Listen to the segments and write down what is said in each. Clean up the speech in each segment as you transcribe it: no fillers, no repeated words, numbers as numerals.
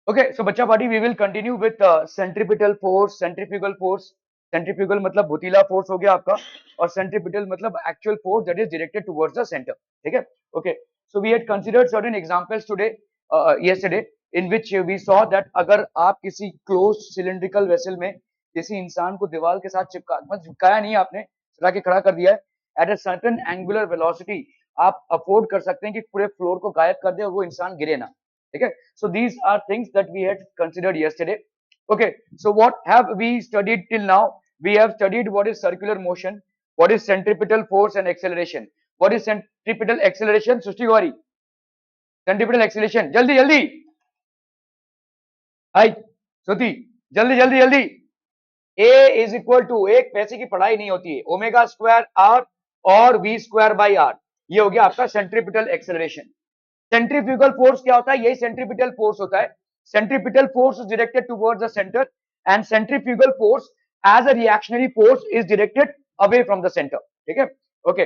Okay, so बच्चा party we will continue with centripetal force, centrifugal force. Centrifugal मतलब भुतीला force हो गया आपका, और centripetal मतलब actual force that is directed towards the center. ठीक है? Okay, so we had considered certain examples today, yesterday, in which we saw that अगर आप किसी closed cylindrical vessel में किसी इंसान को दीवार के साथ चिपकाया नहीं आपने, चिपका के खड़ा कर दिया है, at a certain angular velocity आप अफोर्ड कर सकते हैं कि पूरे फ्लोर को गायब कर दे और वो इंसान गिरे ना. ठीक है? So these are things that we had considered yesterday. Okay, so what have we studied till now? We have studied what is circular motion, what is centripetal force and acceleration. What is centripetal acceleration? Sushti Gauri, centripetal acceleration. Jaldi, jaldi. Hi, Shruti. जल्दी जल्दी जल्दी. A is equal to, एक पैसे की पढ़ाई नहीं होती है, ओमेगा स्क्वायर आर और वी स्क्वायर बाई आर. ये हो गया आपका सेंट्रीपिटल एक्सेलरेशन. सेंट्रीफ्यूगल फोर्स क्या होता है? यही सेंट्रीपिटल फोर्स होता है. Centripetal force is directed towards the centre, and centrifugal force as a reactionary force is directed away from the centre. ठीक है? Okay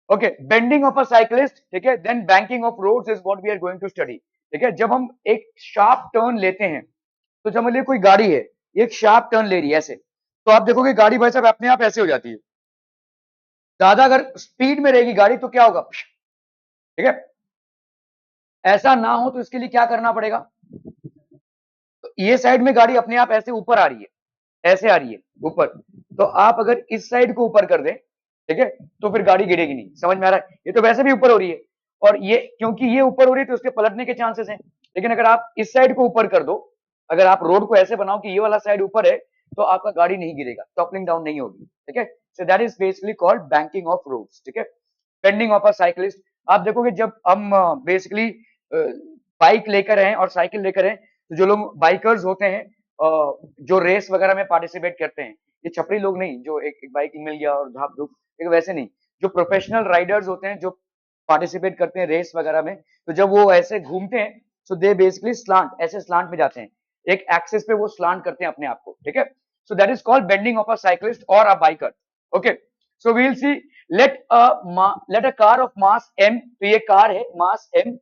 okay. Bending of a cyclist. ठीक है? Then banking of roads is what we are going to study. ठीक है? जब हम एक sharp turn लेते हैं, तो समझ लीजिए कोई गाड़ी है, एक शार्प टर्न ले रही है ऐसे, तो आप देखोगे गाड़ी भाई साहब अपने आप ऐसे हो जाती है. ज्यादा अगर स्पीड में रहेगी गाड़ी तो क्या होगा? ठीक है? ऐसा ना हो तो इसके लिए क्या करना पड़ेगा? तो ये साइड में गाड़ी अपने आप ऐसे ऊपर आ रही है, ऐसे आ रही है ऊपर, तो आप अगर इस साइड को ऊपर कर दें, ठीक है, तो फिर गाड़ी गिरेगी नहीं. समझ में आ रहा है? ये तो वैसे भी ऊपर हो रही है, और ये क्योंकि ये ऊपर हो रही है तो उसके पलटने के चांसेस हैं. लेकिन अगर आप इस साइड को ऊपर कर दो, अगर आप रोड को ऐसे बनाओ कि ये वाला साइड ऊपर है, तो आपका गाड़ी नहीं गिरेगा, टॉपलिंग डाउन नहीं होगी. ठीक है? So that is basically called banking of roads. ठीक है? Bending of a cyclist. आप देखोगे जब हम बेसिकली बाइक लेकर हैं और साइकिल लेकर हैं, तो जो लोग बाइकर्स होते हैं, जो रेस वगैरह में पार्टिसिपेट करते हैं, ये छपरी लोग नहीं जो एक बाइक मिल गया और धाप धूप, एक वैसे नहीं. जो प्रोफेशनल राइडर्स होते हैं, जो पार्टिसिपेट करते हैं रेस वगैरह में, तो जब वो ऐसे घूमते हैं, सो दे बेसिकली स्लांट, ऐसे स्लांट में जाते हैं, एक एक्सिस पे वो स्लांट करते हैं अपने आप को. ठीक है? So that is called bending of a cyclist और a biker. Okay, so we will see. Let a car of mass m, तो ये कार है mass m,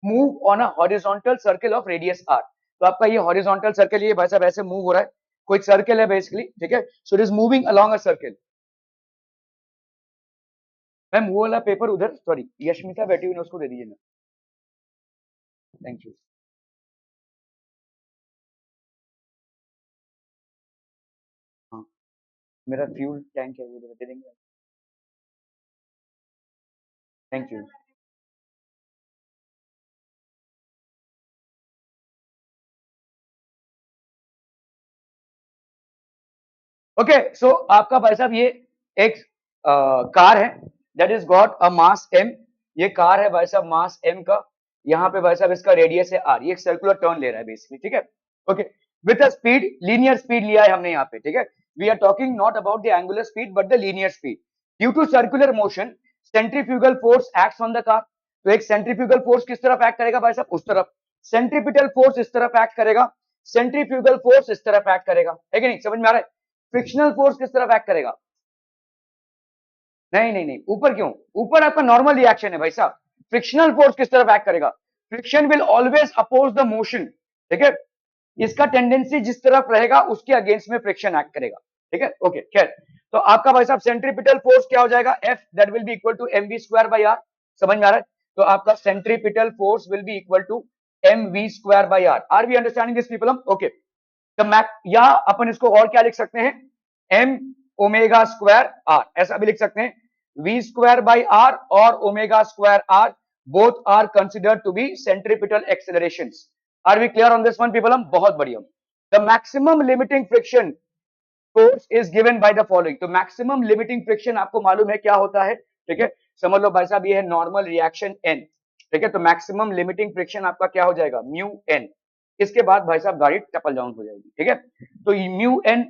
move on a horizontal circle of radius r. तो आपका ये horizontal circle, ये भाई साहब ऐसे मूव हो रहा है, कोई सर्कल है बेसिकली. ठीक है? So it is moving along a circle. Ma'am वो वाला पेपर उधर, सॉरी, यशमिता बैठी हुई है, उसको दे दीजिए ना. Thank you. हाँ, मेरा फ्यूल टैंक है, वो दे देंगे. Thank you. ओके, सो आपका भाई साहब ये एक कार है, that is got a mass m. ये कार है भाई साहब मास m का. यहाँ पे भाई साहब इसका रेडियस है r. ये एक सर्कुलर टर्न ले रहा है बेसिकली. ठीक है? Okay, with a speed, linear speed लिया है हमने यहाँ पे. ठीक है? We are talking not about the angular speed but the linear speed. Due to circular motion, centrifugal force acts on the car. तो एक सेंट्रीफ्यूगल फोर्स किस तरफ एक्ट करेगा भाई साहब? उस तरफ. सेंट्रीपिटल फोर्स इस तरफ एक्ट करेगा, सेंट्रीफ्यूगल फोर्स इस तरफ एक्ट करेगा. है कि नहीं? समझ में आ रहा है? फ्रिक्शनल फोर्स किस तरफ एक्ट करेगा? नहीं नहीं नहीं, ऊपर क्यों? ऊपर आपका नॉर्मल रिएक्शन है भाई साहब. फ्रिक्शनल फोर्स किस तरफ एक्ट करेगा? Friction will always oppose the motion. ठीक है? इसका टेंडेंसी जिस तरफ रहेगा उसके अगेंस्ट में फ्रिक्शन एक्ट करेगा. ठीक है? ओके, खैर. तो आपका भाई साहब सेंट्रीपिटल फोर्स क्या हो जाएगा? F that will be equal to mv square by are. समझ में आ रहा है? तो आपका centripetal force will be equal to mv square by R. Are we understanding this people? Okay. या अपन इसको और क्या लिख सकते हैं? m ओमेगा स्क्वायर आर, ऐसा भी लिख सकते हैं. v स्क्वायर बाई आर और omega square R both are considered to be centripetal accelerations. Are we clear on this one people? हम बहुत बढ़िया. The maximum limiting friction force is given by the following. तो maximum limiting friction आपको मालूम है क्या होता है? ठीक है? समझ लो भाई साहब ये है नॉर्मल रिएक्शन n. ठीक है? तो मैक्सिमम लिमिटिंग फ्रिक्शन आपका क्या हो जाएगा? Mu n. इसके बाद भाई साहब गाड़ी टपल डाउन हो जाएगी. ठीक है? तो म्यू n,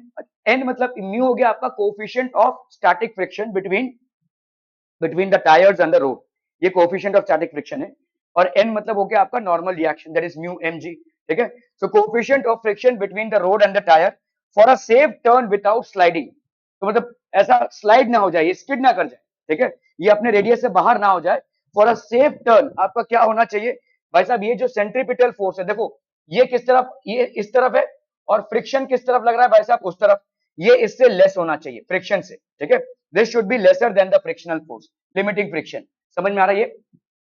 n मतलब म्यू हो गया आपका coefficient of static friction between the tyres and the road. ये कोएफिशिएंट ऑफ स्टैटिक फ्रिक्शन है. और n मतलब हो गया आपका normal reaction, that is mu mg. ठीक है? So coefficient of friction between the road and the tyre for a safe turn without sliding. तो मतलब ऐसा स्लाइड ना हो जाए, ये स्किड ना कर जाए. ठीक है? ये अपने रेडियस से बाहर ना हो जाए. फॉर अ सेफ टर्न आपका क्या होना चाहिए भाई साहब? ये जो सेंट्रीपिटल फोर्स है, देखो ये किस तरफ, ये इस तरफ है, और फ्रिक्शन किस तरफ लग रहा है भाई साहब, उस तरफ। ये इससे लेस होना चाहिए फ्रिक्शन से, ठीक है। This should B lesser than the frictional force, limiting friction. समझ में आ रहा है?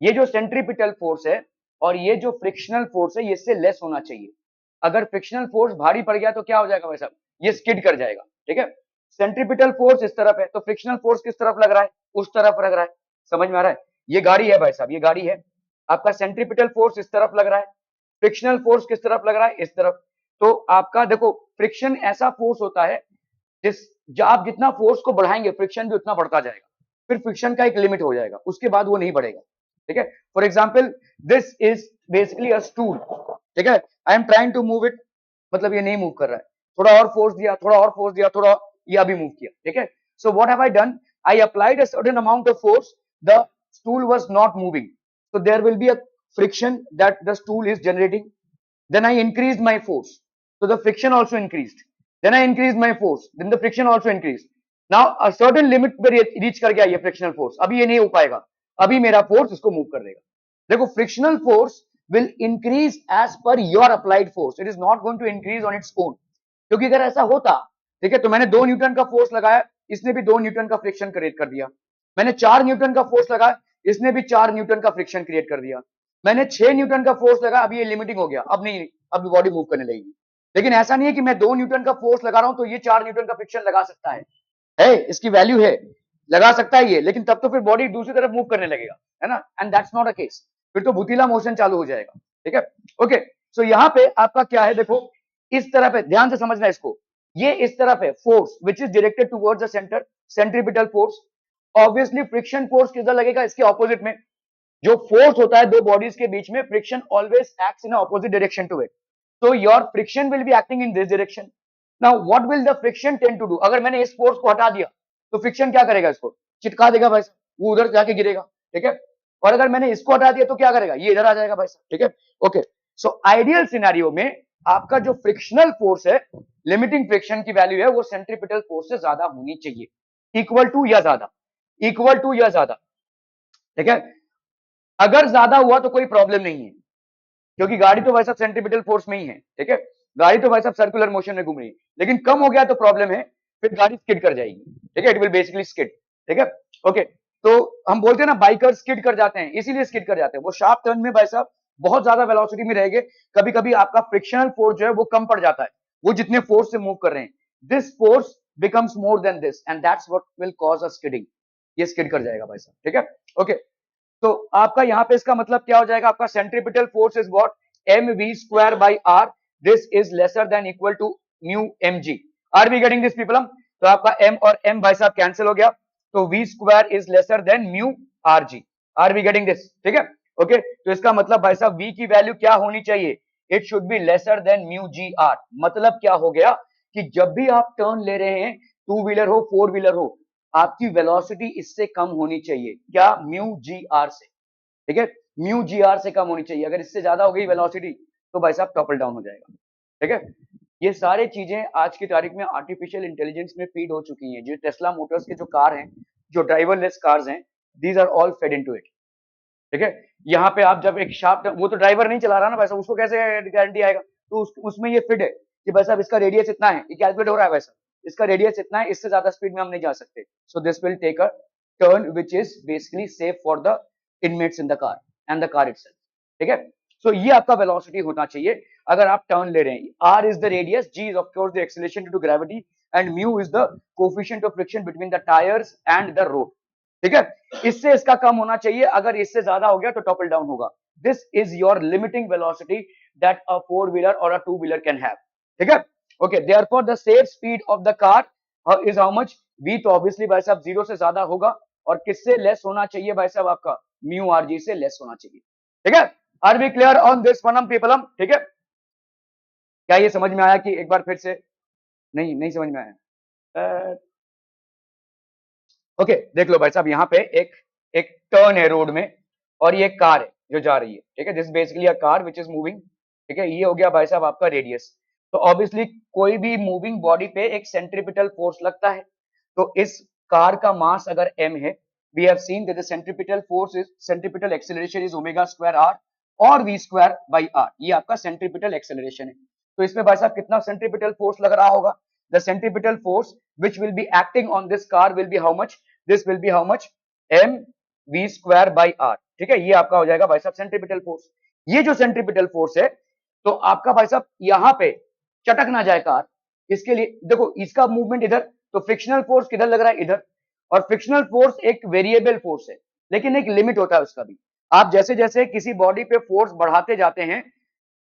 ये जो सेंट्रीपिटल फोर्स है और ये जो फ्रिक्शनल फोर्स है, ये इससे लेस होना चाहिए। अगर फ्रिक्शनल फोर्स भारी पड़ गया तो क्या हो जाएगा भाई साहब, ये स्किड कर जाएगा, ठीक है। सेंट्रीपिटल फोर्स इस तरफ है, तो फ्रिक्शनल फोर्स किस तरफ लग रहा है, उस तरफ लग रहा है। समझ में आ रहा है? ये गाड़ी है भाई साहब, ये गाड़ी है, आपका सेंट्रीपिटल फोर्स इस तरफ लग रहा है, फ्रिक्शनल फोर्स किस तरफ लग रहा है, इस तरफ। तो आपका देखो, फ्रिक्शन ऐसा फोर्स होता है आप जितना फोर्स को बढ़ाएंगे फ्रिक्शन भी उतना बढ़ता जाएगा, फिर फ्रिक्शन का एक लिमिट हो जाएगा, उसके बाद वो नहीं बढ़ेगा, ठीक है। For example, this is basically a stool, ठीक है। I am trying to move it, मतलब ये नहीं मूव कर रहा है, थोड़ा और फोर्स दिया, थोड़ा और फोर्स दिया, थोड़ा, ये अभी मूव किया, ठीक है। So what have I done, I applied a certain amount of force, the stool was not moving, so there will be a friction that the stool is generating. Then I increased my force, so the friction also increased. Then I increased my force, then the friction also increased. Now a certain limit पर reach कर गया ये frictional force, अभी ये नहीं हो पाएगा, अभी मेरा force इसको move कर देगा। देखो, frictional force will increase as per your applied force, it is not going to increase on its own। क्योंकि अगर ऐसा होता, ठीक है, तो मैंने 2 न्यूटन का फोर्स लगाया, इसने भी 2 न्यूटन का फ्रिक्शन क्रिएट कर दिया। मैंने 4 न्यूटन का फोर्स लगाया, इसने भी 4 न्यूटन का फ्रिक्शन क्रिएट कर दिया। मैंने 6 न्यूटन का फोर्स लगा, अभी ये लिमिटिंग हो गया, अब नहीं, अब बॉडी मूव करने लगेगी। लेकिन ऐसा नहीं है कि मैं 2 न्यूटन का फोर्स लगा रहा हूं तो ये 4 न्यूटन का फ्रिक्शन लगा सकता है, इसकी वैल्यू है, लगा सकता है ये, लेकिन तब तो फिर बॉडी दूसरी तरफ मूव करने लगेगा, है ना। And that's not a case, फिर तो भुतीला मोशन चालू हो जाएगा, ठीक है। ओके, सो यहाँ पे आपका क्या है, देखो इस तरफ है, ध्यान से समझना इसको, ये इस तरफ है force which is directed towards the centre, centripetal force. Obviously friction force किधर लगेगा, इसके ऑपोजिट में। जो फोर्स होता है दो बॉडीज के बीच में, friction always acts in opposite direction to it, so your friction will be acting in this direction। now what will the friction tend to do, अगर मैंने इस फोर्स को हटा दिया तो फ्रिक्शन क्या करेगा, इसको चिटका देगा भाई साहब, वो उधर जाके गिरेगा, ठीक है। और अगर मैंने इसको हटा दिया तो क्या करेगा, ये इधर आ जाएगा भाई साहब, ठीक है। ओके, सो आइडियल सिनेरियो में आपका जो फ्रिक्शनल फोर्स है, लिमिटिंग फ्रिक्शन की वैल्यू है वो सेंट्रीपिटल फोर्स से ज्यादा होनी चाहिए, इक्वल टू या ज्यादा, इक्वल टू या ज्यादा, ठीक है। अगर ज्यादा हुआ तो कोई प्रॉब्लम नहीं है, क्योंकि गाड़ी तो वैसा सेंट्रीपिटल फोर्स में ही है, ठीक है। गाड़ी तो वैसा सर्कुलर मोशन में घूम रही है, लेकिन कम हो गया तो प्रॉब्लम है, फिर गाड़ी स्किड कर जाएगी, ठीक है। इट विल बेसिकली स्किड, ठीक है। ओके, तो हम बोलते हैं ना बाइकर स्किड कर जाते हैं, इसीलिए स्किड कर जाते हैं, वो शार्प टर्न में भाई साहब बहुत ज्यादा वेलोसिटी में रहेंगे, कभी कभी आपका फ्रिक्शनल फोर्स जो है वो कम पड़ जाता है, वो जितने फोर्स से मूव कर रहे हैं, this force becomes more than this and that's what will cause a skidding, ये स्किड कर जाएगा भाई साहब, ठीक है। ओके, तो आपका यहाँ पे इसका मतलब क्या हो जाएगा, आपका centripetal force is what, mv² by r, this is lesser than equal to mu mg। Are we getting this people? तो आपका m और m भाई साहब कैंसिल हो गया, तो v² is lesser than mu rg। Are we getting this? ठीक है, ओके। तो इसका मतलब भाई साहब v की वैल्यू क्या होनी चाहिए, it should be lesser than mu g r। मतलब क्या हो गया कि जब भी आप टर्न ले रहे हैं, टू व्हीलर हो फोर व्हीलर हो, आपकी वेलोसिटी इससे कम होनी चाहिए, क्या, म्यू जी आर से, ठीक है। म्यू जी आर से कम होनी चाहिए, अगर इससे ज्यादा हो गई वेलोसिटी तो भाई साहब टॉपल डाउन हो जाएगा, ठीक है। ये सारी चीजें आज की तारीख में आर्टिफिशियल इंटेलिजेंस में फीड हो चुकी हैं। जो टेस्ला मोटर्स के जो कार हैं, जो ड्राइवरलेस कार्स हैं, these are all fed into it, ठीक है। यहाँ पे आप जब एक शार्प, वो तो ड्राइवर नहीं चला रहा ना वैसा, उसको कैसे गारंटी आएगा, तो उसमें ये फिट है कि भाई साहब इसका रेडियस इतना है, ये कैलकुलेट हो रहा है वैसा, इसका रेडियस इतना है, इससे ज्यादा स्पीड में हम नहीं जा सकते, so this will take a turn which is basically safe for the inmates in the car and the car itself, ठीक है। सो ये आपका वेलोसिटी होना चाहिए अगर आप टर्न ले रहे हैं। R is the radius, G is of course the acceleration due to gravity, and mu is the coefficient of friction between the tyres and the road, ठीक है। इससे इसका कम होना चाहिए, अगर इससे ज्यादा हो गया तो टॉपल डाउन होगा। This is your limiting velocity that a four wheeler और अ टू व्हीलर कैन हैव, ठीक है। Okay, therefore the safe speed of the car is how much, v तो ऑब्वियसली भाई साहब 0 से ज्यादा होगा, और किससे लेस होना चाहिए भाई साहब, आपका म्यू आर जी से लेस होना चाहिए, ठीक है। Are we clear on this one people, ठीक है। क्या ये समझ में आया कि एक बार फिर से, नहीं नहीं समझ में आया? ओके, देख लो भाई साहब, यहाँ पे एक टर्न है रोड में, और ये कार है जो जा रही है, ठीक है। This basically a car which is moving, ठीक है। ये हो गया भाई साहब आपका रेडियस। तो ऑब्वियसली कोई भी मूविंग बॉडी पे एक सेंट्रीपिटल फोर्स लगता है, तो इस कार का मास अगर m है, we have seen that the centripetal force is, centripetal acceleration is omega square r, और v स्क्वायर बाई आर, ये आपका सेंट्रीपिटल एक्सेलरेशन है। तो इसमें भाई साहब कितना सेंट्रीपिटल फोर्स लग रहा होगा? The centripetal force which will be acting on this car will be how much? This will be how much? M we square by are. ठीक है, ये आपका हो जाएगा भाई साहब सेंट्रीपिटल फोर्स। ये जो सेंट्रीपिटल फोर्स है, तो आपका भाई साहब यहां पे चटक ना जाए कार, इसके लिए देखो इसका मूवमेंट इधर, तो फ्रिक्शनल फोर्स किधर लग रहा है? इधर। और फ्रिक्शनल फोर्स एक वेरिएबल फोर्स है, लेकिन एक लिमिट होता है उसका भी। आप जैसे जैसे किसी बॉडी पे फोर्स बढ़ाते जाते हैं,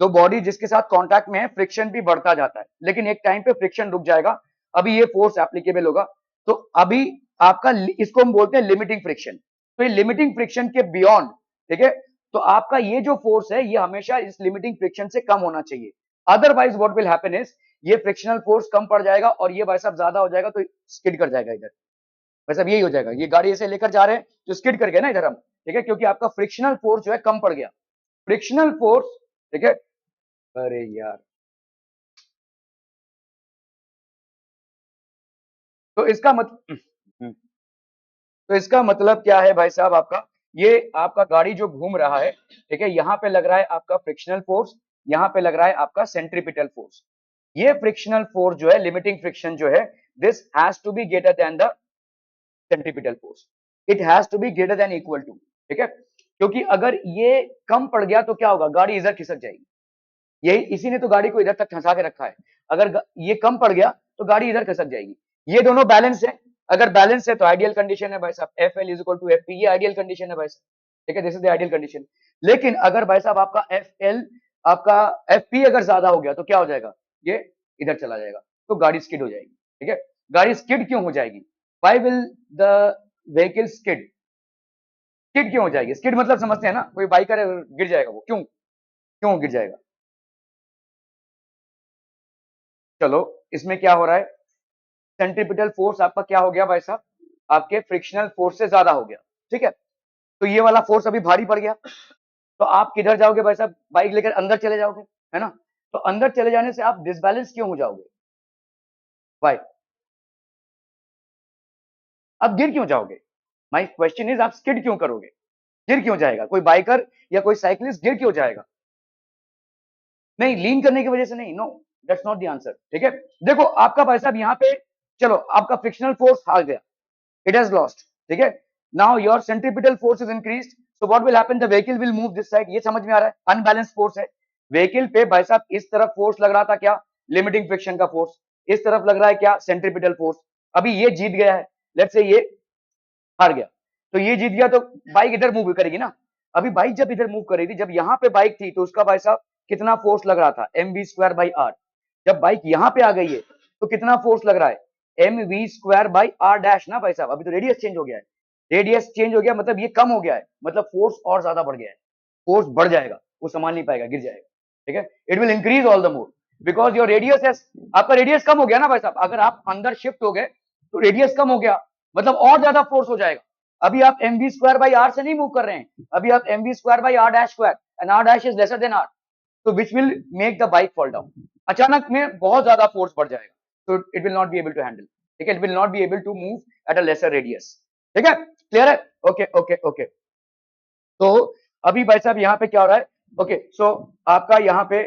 तो बॉडी जिसके साथ कांटेक्ट में है फ्रिक्शन भी बढ़ता जाता है, लेकिन एक टाइम पे फ्रिक्शन रुक जाएगा, अभी ये फोर्स एप्लीकेबल होगा। तो अभी आपका इसको हम बोलते हैं लिमिटिंग फ्रिक्शन। तो ये लिमिटिंग फ्रिक्शन के बियॉन्ड, ठीक है, तो आपका ये जो फोर्स है ये हमेशा इस लिमिटिंग फ्रिक्शन से कम होना चाहिए। Otherwise what will happen is, ये फ्रिक्शनल फोर्स कम पड़ जाएगा और ये भाई साहब ज्यादा हो जाएगा तो स्किड कर जाएगा इधर। भाई साहब यही हो जाएगा, ये गाड़ी ऐसे लेकर जा रहे हैं तो स्किड कर गए ना इधर हम, ठीक है, क्योंकि आपका फ्रिक्शनल फोर्स जो है कम पड़ गया। फ्रिक्शनल फोर्स, ठीक है, अरे यार, तो इसका मतलब तो इसका मतलब क्या है भाई साहब? आपका ये आपका गाड़ी जो घूम रहा है, ठीक है, यहाँ पे लग रहा है आपका फ्रिक्शनल फोर्स, यहाँ पे लग रहा है आपका सेंट्रीपिटल फोर्स। ये फ्रिक्शनल फोर्स जो है, लिमिटिंग फ्रिक्शन जो है, this has to be greater than the centripetal force, it has to be greater than equal to, ठीक है, क्योंकि अगर ये कम पड़ गया तो क्या होगा? गाड़ी इधर खिसक जाएगी। यही इसी ने तो गाड़ी को इधर तक फंसा के रखा है। अगर ये कम पड़ गया तो गाड़ी इधर खसक जाएगी। ये दोनों बैलेंस है, अगर बैलेंस है तो आइडियल कंडीशन है भाई साहब, F L is equal to F P, ये आइडियल कंडीशन है भाई साहब, ठीक है, this is the ideal condition. लेकिन अगर भाई साहब आपका एफ एल, आपका एफ पी अगर ज्यादा हो गया तो क्या हो जाएगा? ये इधर चला जाएगा, तो गाड़ी स्किड हो जाएगी, ठीक है। गाड़ी स्किड क्यों हो जाएगी? Why will the vehicle skid? Skid क्यों हो जाएगी? स्किड मतलब समझते हैं ना, कोई बाइकर गिर जाएगा, वो क्यों क्यों गिर जाएगा? चलो, इसमें क्या हो रहा है? सेंट्रीपिटल फोर्स आपका क्या हो गया भाई साहब? आपके फ्रिक्शनल फोर्स से ज्यादा हो गया, ठीक है। तो ये वाला फोर्स अभी भारी पड़ गया, तो आप किधर जाओगे भाई साहब? बाइक लेकर अंदर चले जाओगे, है ना। तो अंदर चले जाने से आप डिसबैलेंस क्यों हो जाओगे? भाई आप गिर क्यों जाओगे? माई क्वेश्चन इज, आप स्किड क्यों करोगे? गिर क्यों जाएगा कोई बाइकर या कोई साइकिलिस्ट? गिर क्यों जाएगा? नहीं, लीन करने की वजह से नहीं, no, that's not the answer, ठीक है। देखो आपका भाई साहब यहाँ पे, चलो आपका फ्रिक्शनल फोर्स हार गया, it has lost, ठीक है। now your centripetal force is increased, so what will happen? the vehicle will move this side, ये समझ में आ रहा है? अनबैलेंस फोर्स है व्हीकल पे भाई साहब, इस तरफ फोर्स लग रहा था क्या? लिमिटिंग फ्रिक्शन का फोर्स। इस तरफ लग रहा है क्या? Centripetal force. अभी ये जीत गया है, लेट्स से ये हार गया, तो ये जीत गया, तो बाइक इधर मूव करेगी ना। अभी बाइक जब इधर मूव कर रही थी, जब यहाँ पे बाइक थी, तो उसका भाई साहब कितना फोर्स लग रहा था? M we square by R. जब बाइक यहाँ पे आ गई है तो कितना फोर्स लग रहा है? M we square by R dash ना भाई साहब। अभी तो रेडियस चेंज हो गया है, रेडियस चेंज हो गया मतलब ये कम हो गया है, मतलब फोर्स और ज्यादा बढ़ गया है, फोर्स बढ़ जाएगा, वो संभाल नहीं पाएगा, गिर जाएगा, ठीक है। It will increase all the more because your radius है, आपका रेडियस कम हो गया ना भाई साहब। अगर आप अंदर शिफ्ट हो गए तो रेडियस कम हो गया, मतलब और ज्यादा फोर्स हो जाएगा। अभी आप M we square by R से नहीं मूव कर रहे हैं, अभी आप M we square by R dash square, and R dash is lesser than R, तो which will make the bike fall down. अचानक में बहुत ज्यादा फोर्स बढ़ जाएगा, तो it will not be able to handle, ठीक है, it will not be able to move at a lesser radius, ठीक है, क्लियर है? Okay okay okay. तो अभी भाई साहब यहाँ पे क्या हो रहा है? ओके, सो आपका यहाँ पे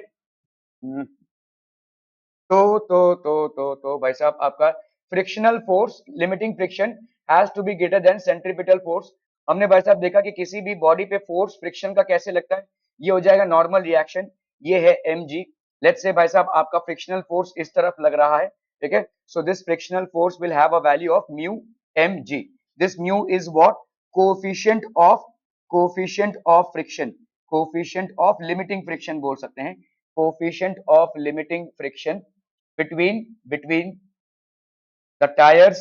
तो भाई साहब आपका frictional force, limiting friction has to be greater than centripetal force. हमने भाई साहब देखा कि किसी भी बॉडी पे फोर्स फ्रिक्शन का कैसे लगता है, ये हो जाएगा नॉर्मल रिएक्शन, ये है mg। लेट्स से भाई साहब आपका फ्रिक्शनल फोर्स इस तरफ लग रहा है, ठीक है, so this frictional force will have a value of mu mg। This mu is what? Coefficient of friction, coefficient of limiting friction बोल सकते हैं, coefficient of limiting friction between the tires,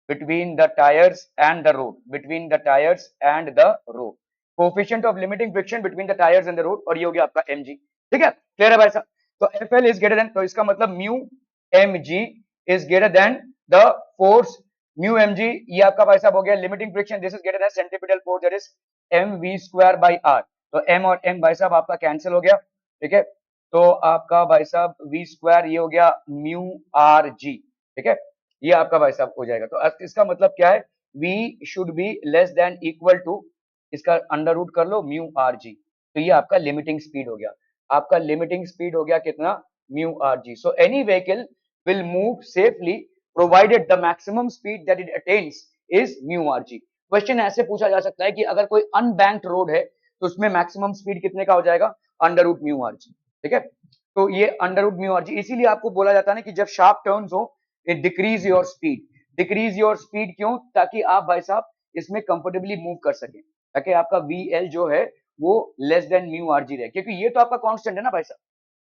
between the tires and the road, between the tires and the road, coefficient of limiting friction between the tires and the road, और ये हो गया आपका mg, ठीक है, क्लियर है भाई साहब? तो fl इज ग्रेटर देन, तो इसका मतलब mu mg is greater than the force mu mg, ये आपका भाई साहब हो गया limiting friction, this is greater than centripetal force that is mv square by r। तो m और m भाई साहब आपका कैंसिल हो गया, ठीक है, तो आपका भाई साहब v स्क्वायर ये हो गया म्यू आर जी, ठीक है, ये आपका भाई साहब हो जाएगा। तो इसका मतलब क्या है? v should be less than equal to, इसका अंडर रूट कर लो म्यू आर जी, तो ये आपका लिमिटिंग स्पीड हो गया। आपका लिमिटिंग स्पीड हो गया कितना, mu R ji. So any vehicle will move safely provided the maximum speed that it attains is mu R ji. Question ऐसे पूछा जा सकता है कि अगर कोई अनबैंक्ड रोड है तो उसमें मैक्सिमम स्पीड कितने का हो जाएगा, अंडर रूट म्यू आर जी। ठीक है, तो ये under root mu R G, इसीलिए आपको बोला जाता है ना कि जब शार्प टर्न्स हो it decrease your speed. Decrease your speed क्यों, ताकि आप भाई साहब इसमें कंफर्टेबली मूव कर सकें, ताकि आपका वी एल जो है वो लेस देन म्यू आर जी रहे, क्योंकि ये तो आपका कांस्टेंट है ना भाई साहब।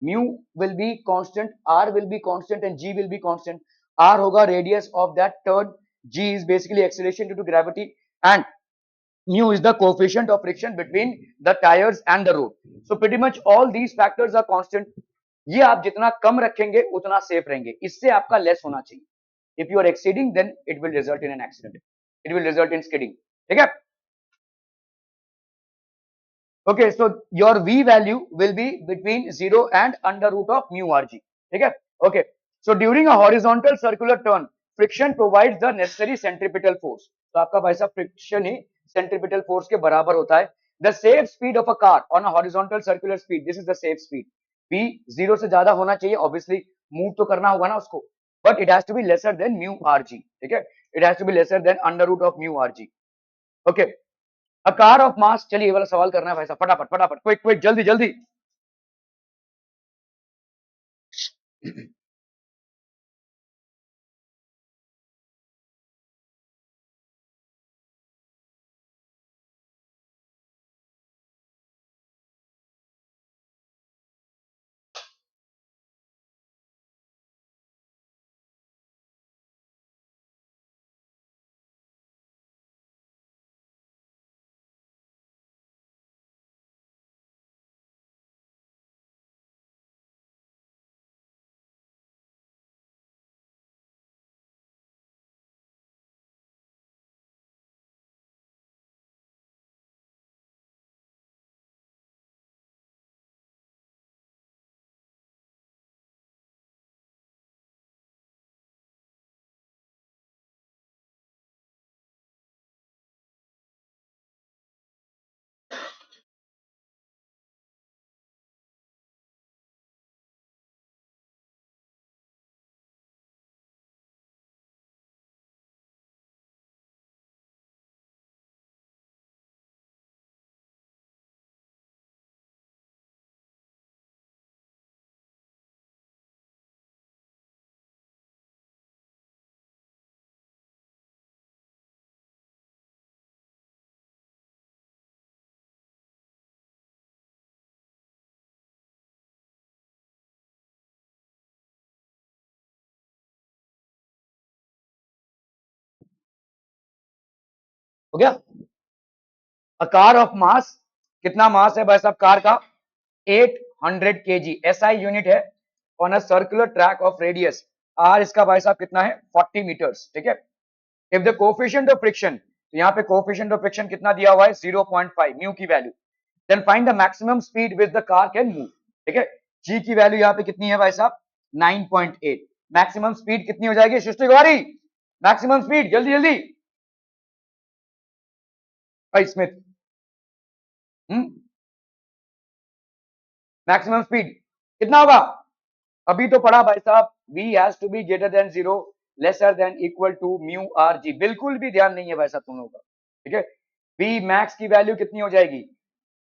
Mu will be constant, R will be constant and G will be constant. R होगा radius of that turn, G is basically acceleration due to gravity, and mu is the coefficient of friction between the tires and the road. So pretty much all these factors are constant. ये आप जितना कम रखेंगे उतना safe रहेंगे, इससे आपका less होना चाहिए। If you are exceeding, then it will result in an accident. It will result in skidding. ठीक है? Okay, so your V value will be between 0 and under root of mu rg. ठीक है? Okay. So during a horizontal circular turn, friction provides the necessary centripetal force. तो आपका भाई साहब friction ही centripetal force के बराबर होता है। The safe speed of a car on a horizontal circular speed, this is the safe speed. v 0 से ज्यादा होना चाहिए, ऑब्वियसली मूव तो करना होगा ना उसको, but it has to be lesser than mu R जी। ठीक है, it has to be lesser than under root of mu R G. Okay, a car of mass, चलिए ये वाला सवाल करना है भाई साहब, फटाफट फटाफट, क्विक क्विक, जल्दी जल्दी। हो गया। अ कार ऑफ मास, कितना मास है भाई साहब कार का, 800 kg, SI यूनिट है, on a circular track of radius r, इसका भाई साहब कितना है, 40 मीटर्स। ठीक है, if the coefficient of friction, तो यहाँ पे कोफिशिएंट ऑफ फ्रिक्शन कितना दिया हुआ है, 0.5 म्यू की value, then find the maximum speed which the car can move. ठीक है, g की वैल्यू यहाँ पे कितनी है भाई साहब, 9.8। मैक्सिमम स्पीड कितनी हो जाएगी सृष्टि कुमारी, मैक्सिमम स्पीड, जल्दी जल्दी भाई स्मिथ। मैक्सिमम स्पीड कितना होगा, अभी तो पढ़ा भाई साहब, v has to be greater than 0, lesser than equal to mu R G. बिल्कुल भी ध्यान नहीं है भाई साहब तुम लोगों का। ठीक है, v मैक्स की वैल्यू कितनी हो जाएगी,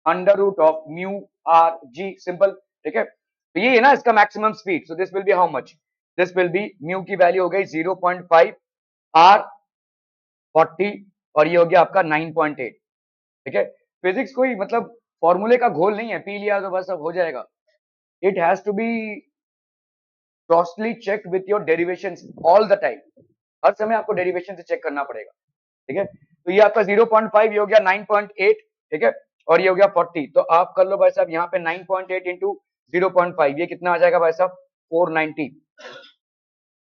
under root of mu R G, simple. ठीक है, तो ये है ना इसका maximum speed, so this will be how much, this will be, mu की वैल्यू हो गई 0.5, आर 40, और ये हो गया आपका 9.8। ठीक है, फिजिक्स कोई मतलब फॉर्मूले का घोल नहीं है, पी लिया तो बस अब हो जाएगा। It has to be crossly check with your derivation all the time, हर समय आपको डेरिवेशन से चेक करना पड़ेगा। ठीक है, तो ये आपका 0.5, ये हो गया 9.8। ठीक है, और ये हो गया 40, तो आप कर लो भाई साहब यहाँ पे 9.8 इंटू 0.5, ये कितना आ जाएगा भाई साहब, 490।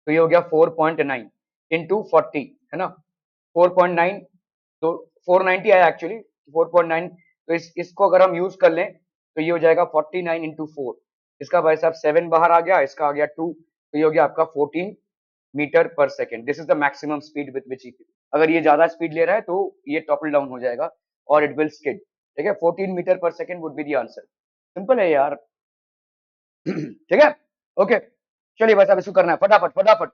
तो ये हो गया 4.9 इंटू 40, है ना, 4.9, तो 490 आया एक्चुअली, 4.9। तो इसको अगर हम यूज कर लें तो ये हो जाएगा 49 इंटू 4, इसका भाई साहब 7 बाहर आ गया, इसका आ गया 2, तो ये हो गया आपका 14 मीटर पर second. This is the maximum speed with which, अगर ये ज्यादा स्पीड ले रहा है तो ये टॉपल डाउन हो जाएगा और इट विल स्किड। ठीक है, 14 मीटर पर second would be the answer. Simple है यार। ठीक है, ओके, चलिए बस अब इसको करना है फटाफट फटाफट।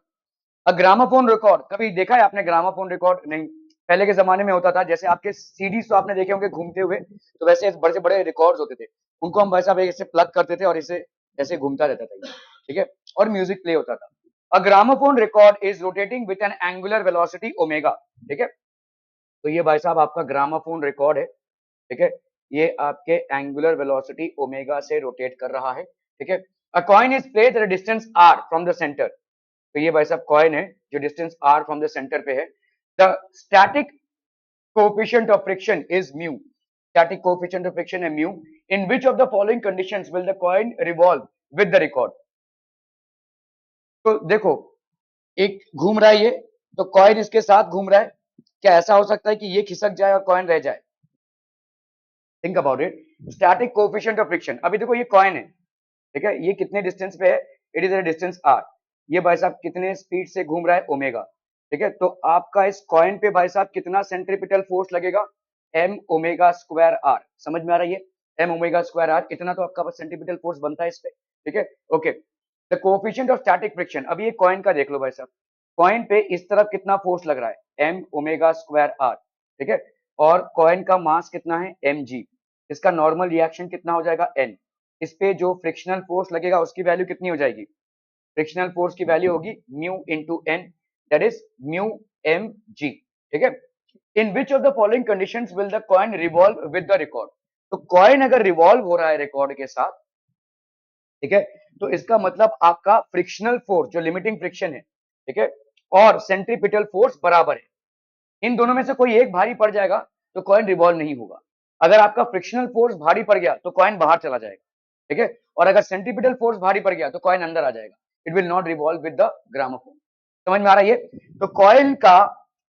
ग्रामोफोन रिकॉर्ड, कभी देखा है आपने ग्रामोफोन रिकॉर्ड? नहीं, पहले के जमाने में होता था, जैसे आपके सीडीज तो आपने देखे होंगे घूमते हुए, तो वैसे बड़े से बड़े रिकॉर्ड्स होते थे, उनको हम वैसा ऐसे प्लग करते थे और इसे ऐसे घूमता रहता था ये, ठीक है, और म्यूजिक प्ले होता था। A gramophone record is rotating with an angular velocity omega, ठीक है, तो ये भाई साहब आपका ग्रामोफोन रिकॉर्ड है, ठीक है, ये आपके एंगुलर वेलोसिटी ओमेगा से रोटेट कर रहा है, ठीक है। A coin is placed at a distance r from the centre, तो ये भाई साहब कॉइन है जो distance r from the centre पे है। The static coefficient of friction is mu, static coefficient of friction है mu. In which of the following conditions will the coin revolve with the record, तो देखो एक घूम रहा है ये, तो कॉइन इसके साथ घूम रहा है, क्या ऐसा हो सकता है कि ये खिसक जाए और कॉइन रह जाए? Think about it, static coefficient of friction, अभी देखो ये कॉइन है, ठीक है, ये कितने डिस्टेंस पे है, it is a distance r, ये भाई साहब कितने स्पीड से घूम रहा है ओमेगा, ठीक है, तो आपका इस कॉइन पे भाई साहब कितना सेंट्रीपिटल फोर्स लगेगा, m ओमेगा स्क्वायर r, समझ में आ रहा है ये m ओमेगा स्क्वायर r, इतना तो आपका सेंट्रीपिटल फोर्स बनता है इस पे, ठीक है, okay. The coefficient of static friction, अभी ये कॉइन का देख लो भाई साहब, कॉइन पे इस तरफ कितना फोर्स लग रहा है m ओमेगा स्क्वायर r, ठीक है, और कॉइन का मास कितना है mg, इसका नॉर्मल रिएक्शन कितना हो जाएगा n, इस पे जो फ्रिक्शनल फोर्स लगेगा उसकी वैल्यू कितनी हो जाएगी, फ्रिक्शनल फोर्स की वैल्यू होगी mu into N, that is mu M जी, ठीक है। In which of the following conditions will the coin revolve with the record, तो कॉइन अगर रिवॉल्व हो रहा है रिकॉर्ड के साथ, ठीक है, तो इसका मतलब आपका फ्रिक्शनल फोर्स जो लिमिटिंग फ्रिक्शन है, ठीक है, और सेंट्रीपिटल फोर्स बराबर है, इन दोनों में से कोई एक भारी पड़ जाएगा तो कॉइन रिवॉल्व नहीं होगा। अगर आपका फ्रिक्शनल फोर्स भारी पड़ गया तो कॉइन बाहर चला जाएगा, ठीक है, और अगर सेंट्रीपिटल फोर्स भारी पड़ गया तो कॉइन अंदर आ जाएगा, it will not revolve with the gramophone. समझ में आ रहा है ये? तो कॉइन का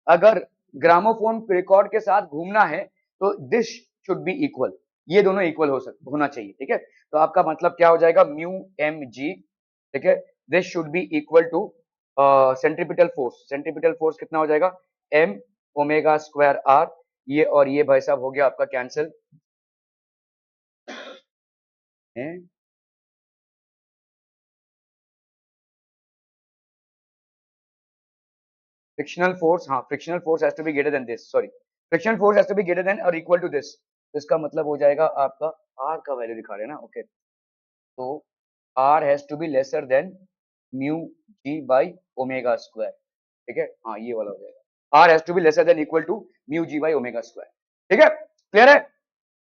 अगर ग्रामोफोन रिकॉर्ड के साथ घूमना है तो दिस शुड बी इक्वल, ये दोनों इक्वल होना चाहिए, ठीक है, तो आपका मतलब क्या हो जाएगा म्यू एम जी, ठीक है, this should be equal to centripetal force, centripetal force कितना हो जाएगा एम ओमेगा स्क्वायर आर, ये और ये भाई साहब हो गया आपका कैंसिल है, फ्रिक्शनल फोर्स, हाँ frictional force has to be greater than this, sorry frictional force has to be greater than और इक्वल टू दिस, तो इसका मतलब हो जाएगा आपका आर का वैल्यू दिखा रहे हैं ना, ओके, तो R has to be lesser than mu G by omega square, ठीक है, हाँ ये वाला हो जाएगा R has to be lesser than equal to mu G by omega square, ठीक है, क्लियर है?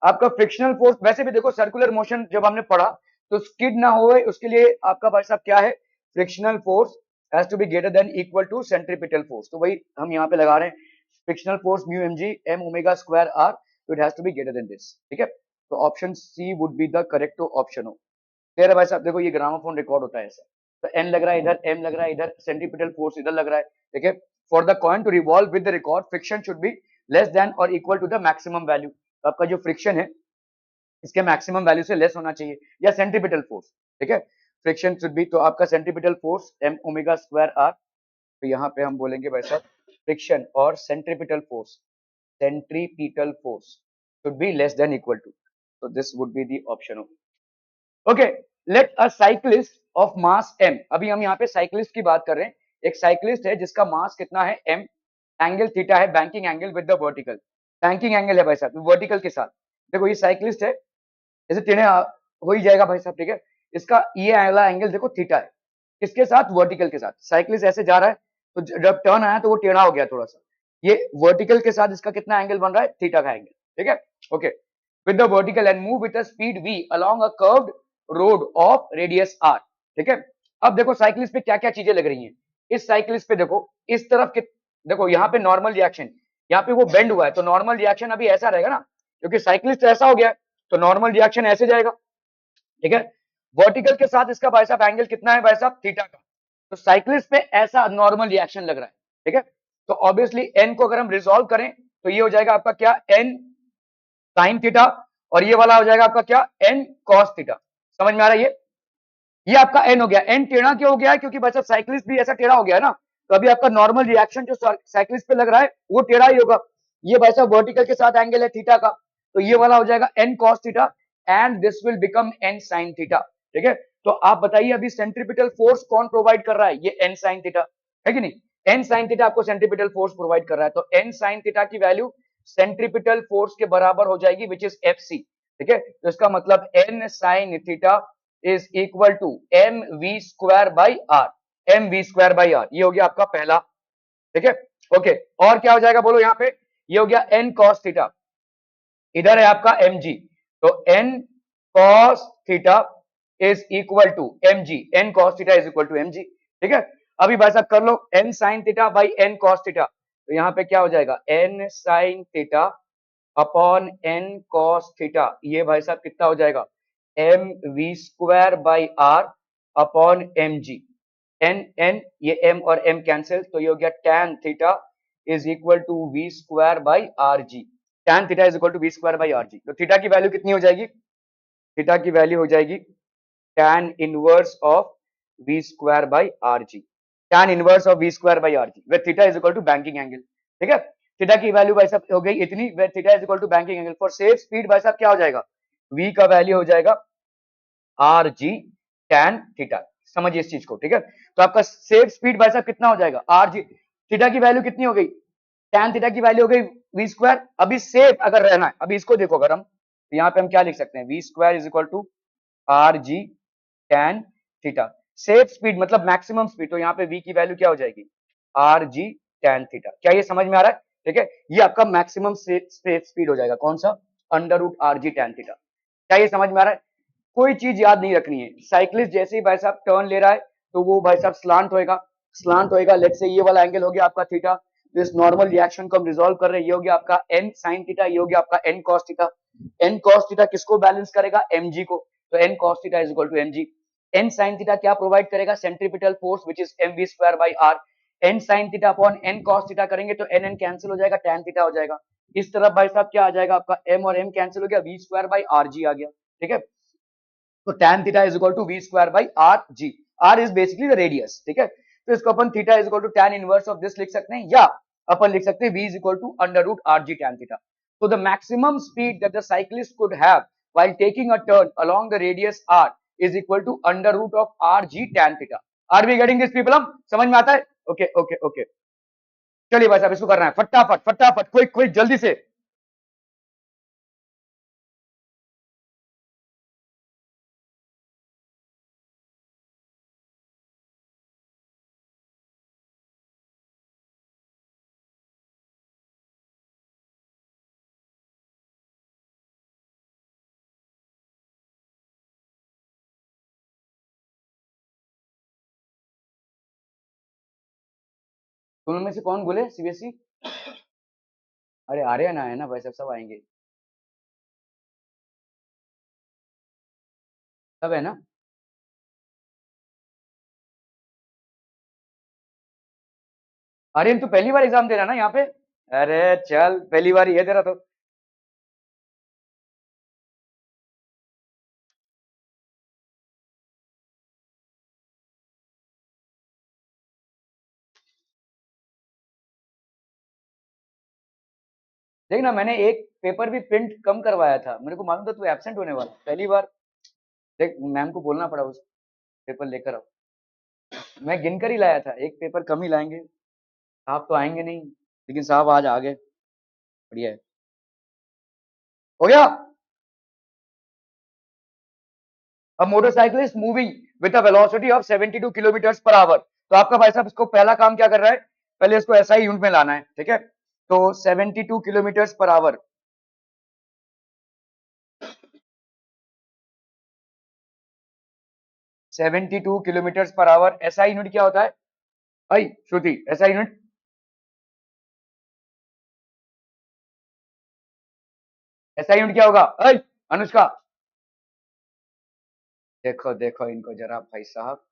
आपका फ्रिक्शनल फोर्स वैसे भी देखो सर्कुलर मोशन जब हमने पढ़ा तो स्किड ना होए उसके लिए आपका भाई साहब क्या है, frictional force has to be greater than equal to centripetal force, तो वही हम यहाँ पे लगा रहे हैं, frictional force mu M G M omega square R, तो it has to be greater than this, ठीक है, तो option C would be the correct option हो। क्लियर है भाई साहब? देखो ये ग्रामोफोन रिकॉर्ड होता है ऐसा, तो एन लग रहा है इधर, एम लग रहा है इधर, सेंट्रीपिटल फोर्स इधर लग रहा है, ठीक है, for the coin to revolve with the record friction should be less than और equal to the maximum value, तो आपका जो फ्रिक्शन है इसके मैक्सिमम वैल्यू से लेस होना चाहिए, या सेंट्रीपिटल फोर्स, ठीक है, फ्रिक्शन शुड बी, तो आपका centripetal force M omega square R, तो यहाँ पे हम बोलेंगे भाई साहब फ्रिक्शन और centripetal force should be less than equal to, so this would be the option of, okay, let a cyclist of mass m, अभी हम यहाँ पे साइक्लिस्ट की बात कर रहे हैं, एक साइक्लिस्ट है जिसका मास कितना है m, एंगल थीटा है, banking angle with the vertical, banking angle है भाई साहब वर्टिकल के साथ, देखो ये साइक्लिस्ट है, जैसे टेढ़े हो ही जाएगा भाई साहब, ठीक है, इसका ये वाला एंगल देखो थीटा है, किसके साथ, वर्टिकल के साथ, साइक्लिस्ट ऐसे जा रहा है तो जब टर्न आया तो वो टेढ़ा हो गया थोड़ा सा, ये वर्टिकल के साथ इसका कितना एंगल बन रहा है, थीटा का एंगल, ठीक है, okay, with the vertical and move with a speed v along a curved road of radius r, ठीक है, अब देखो साइक्लिस्ट पे क्या क्या चीजें लग रही हैं, इस साइक्लिस्ट पे देखो इस तरफ के, देखो यहाँ पे नॉर्मल रिएक्शन, यहाँ पे वो बेंड हुआ है तो नॉर्मल रिएक्शन अभी ऐसा रहेगा ना, क्योंकि साइक्लिस्ट ऐसा हो गया है तो नॉर्मल रिएक्शन ऐसे जाएगा, ठीक है, वर्टिकल के साथ इसका भाई साहब एंगल कितना है भाई साहब थीटा का, तो साइक्लिस्ट पे ऐसा नॉर्मल रिएक्शन लग रहा है, ठीक है, तो ऑब्वियसली एन को अगर हम रिजॉल्व करें तो ये हो जाएगा आपका क्या एन साइन थीटा, और ये वाला हो जाएगा आपका क्या एन कॉस थीटा, समझ में आ रहा है ये आपका एन हो गया, एन टेढ़ा क्यों हो गया है, क्योंकि बच्चा साइक्लिस्ट भी ऐसा टेढ़ा हो गया है ना, तो अभी आपका नॉर्मल रिएक्शन जो साइक्लिस्ट पे लग रहा है वो टेढ़ा ही होगा, ये भाई साहब वर्टिकल के साथ एंगल है थीटा का, तो ये वाला हो जाएगा n cos theta and this will become n sin theta. ठीक है, तो आप बताइए अभी सेंट्रीपिटल फोर्स कौन प्रोवाइड कर रहा है? ये n sin थीटा है कि नहीं। n sin थीटा आपको सेंट्रीपिटल फोर्स प्रोवाइड कर रहा है, तो n sin थीटा की वैल्यू सेंट्रीपिटल फोर्स के बराबर हो जाएगी विच इज FC। ठीक है, तो इसका मतलब n sin theta is equal to mv² by R, mv² by R, ये हो गया आपका पहला। ठीक है, ओके, और क्या हो जाएगा बोलो यहाँ पे? ये हो गया n cos थीटा, इधर है आपका mg, तो n cos theta is equal to mg, n cos theta is equal to mg। ठीक है, अभी भाई साहब कर लो n sin theta by n cos theta, तो यहाँ पे क्या हो जाएगा n sin theta upon n cos theta, ये भाई साहब कितना हो जाएगा mv² by R upon mg, n ये m और m कैंसिल, तो ये हो गया tan theta is equal to v² by are G, tan theta is equal to v² by are G. तो थीटा की वैल्यू कितनी हो जाएगी? थीटा की वैल्यू हो जाएगी tan inverse of v² by are G, tan inverse of v² by are G, where theta is equal to banking angle. ठीक है, थीटा की वैल्यू भाई साहब हो गई इतनी, where theta is equal to banking angle for safe speed भाई साहब क्या हो जाएगा? v का वैल्यू हो जाएगा आर जी tan थीटा, समझिए इस चीज को। ठीक है, तो आपका सेफ स्पीड भाई साहब कितना हो जाएगा? आर जी, थीटा की वैल्यू कितनी हो गई? tan थीटा की वैल्यू हो गई v²। अभी सेफ अगर रहना है, अभी इसको देखो, अगर हम तो यहाँ पे हम क्या लिख सकते हैं? v² is equal to are G tan theta. Safe speed मतलब मैक्सिमम स्पीड, तो यहाँ पे v की वैल्यू क्या हो जाएगी? R G tan theta. क्या ये समझ में आ रहा है? ठीक है, ये आपका मैक्सिमम सेफ स्पीड हो जाएगा, कौन सा? Under root are G tan theta. क्या ये समझ में आ रहा है? कोई चीज याद नहीं रखनी है, साइक्लिस्ट जैसे ही भाई साहब टर्न ले रहा है तो वो भाई साहब स्लांट होएगा, स्लांट होएगा, लेट्स से ये वाला एंगल हो गया आपका थीटा, तो इस नॉर्मल रिएक्शन को हम रिजॉल्व कर रहे हैं, ये हो गया आपका n sin थीटा, ये हो गया आपका n cos theta. n cos theta किसको बैलेंस करेगा? mg को, तो n cos theta is equal to mg। n sin theta क्या प्रोवाइड करेगा? Centripetal force which is mv² by R. n sin theta upon n cos theta करेंगे तो n cancel हो जाएगा, tan थीटा हो जाएगा। इस तरफ भाई साहब क्या आ जाएगा आपका? m और m कैंसिल हो गया, v² बाई आर जी आ गया। ठीक है, तो tan theta is equal to v² by are G, R is basically the radius. ठीक है, तो इसको अपन theta is equal to tan inverse of this लिख सकते हैं, या अपन लिख सकते हैं v is equal to under root are G tan theta. तो the maximum speed that the cyclist could have while taking a turn along the radius r is equal to under root of r g tan theta। are we getting this people? हम समझ में आता है? Okay okay okay, चलिए भाई साहब इसको करना है फटाफट फटाफट, क्विक क्विक जल्दी से। दोनों में से कौन बोले सीबीएसई? अरे आर्यन है ना भाई साहब, सब आएंगे, सब है ना। आर्यन तू पहली बार एग्जाम दे रहा है ना यहाँ पे? अरे चल, पहली बार ही है तेरा तो। देख ना, मैंने एक पेपर भी प्रिंट कम करवाया था, मेरे को मालूम था तू एब्सेंट होने वाला पहली बार। देख मैम को बोलना पड़ा उस पेपर लेकर आओ, मैं गिन कर ही लाया था, एक पेपर कम ही लाएंगे, साहब तो आएंगे नहीं, लेकिन साहब आज आ गए, बढ़िया है। हो गया। अब motorcyclist moving with a velocity of 72 kilometre per hour, तो आपका भाई साहब इसको पहला काम क्या कर रहा है? पहले इसको एसआई यूनिट में लाना है। ठीक है, तो 72 kilometre per hour, 72 kilometre per hour, SI unit क्या होता है? आई श्रुति, एसआई यूनिट, एसआई यूनिट क्या होगा? आई अनुष्का, देखो देखो इनको जरा भाई साहब,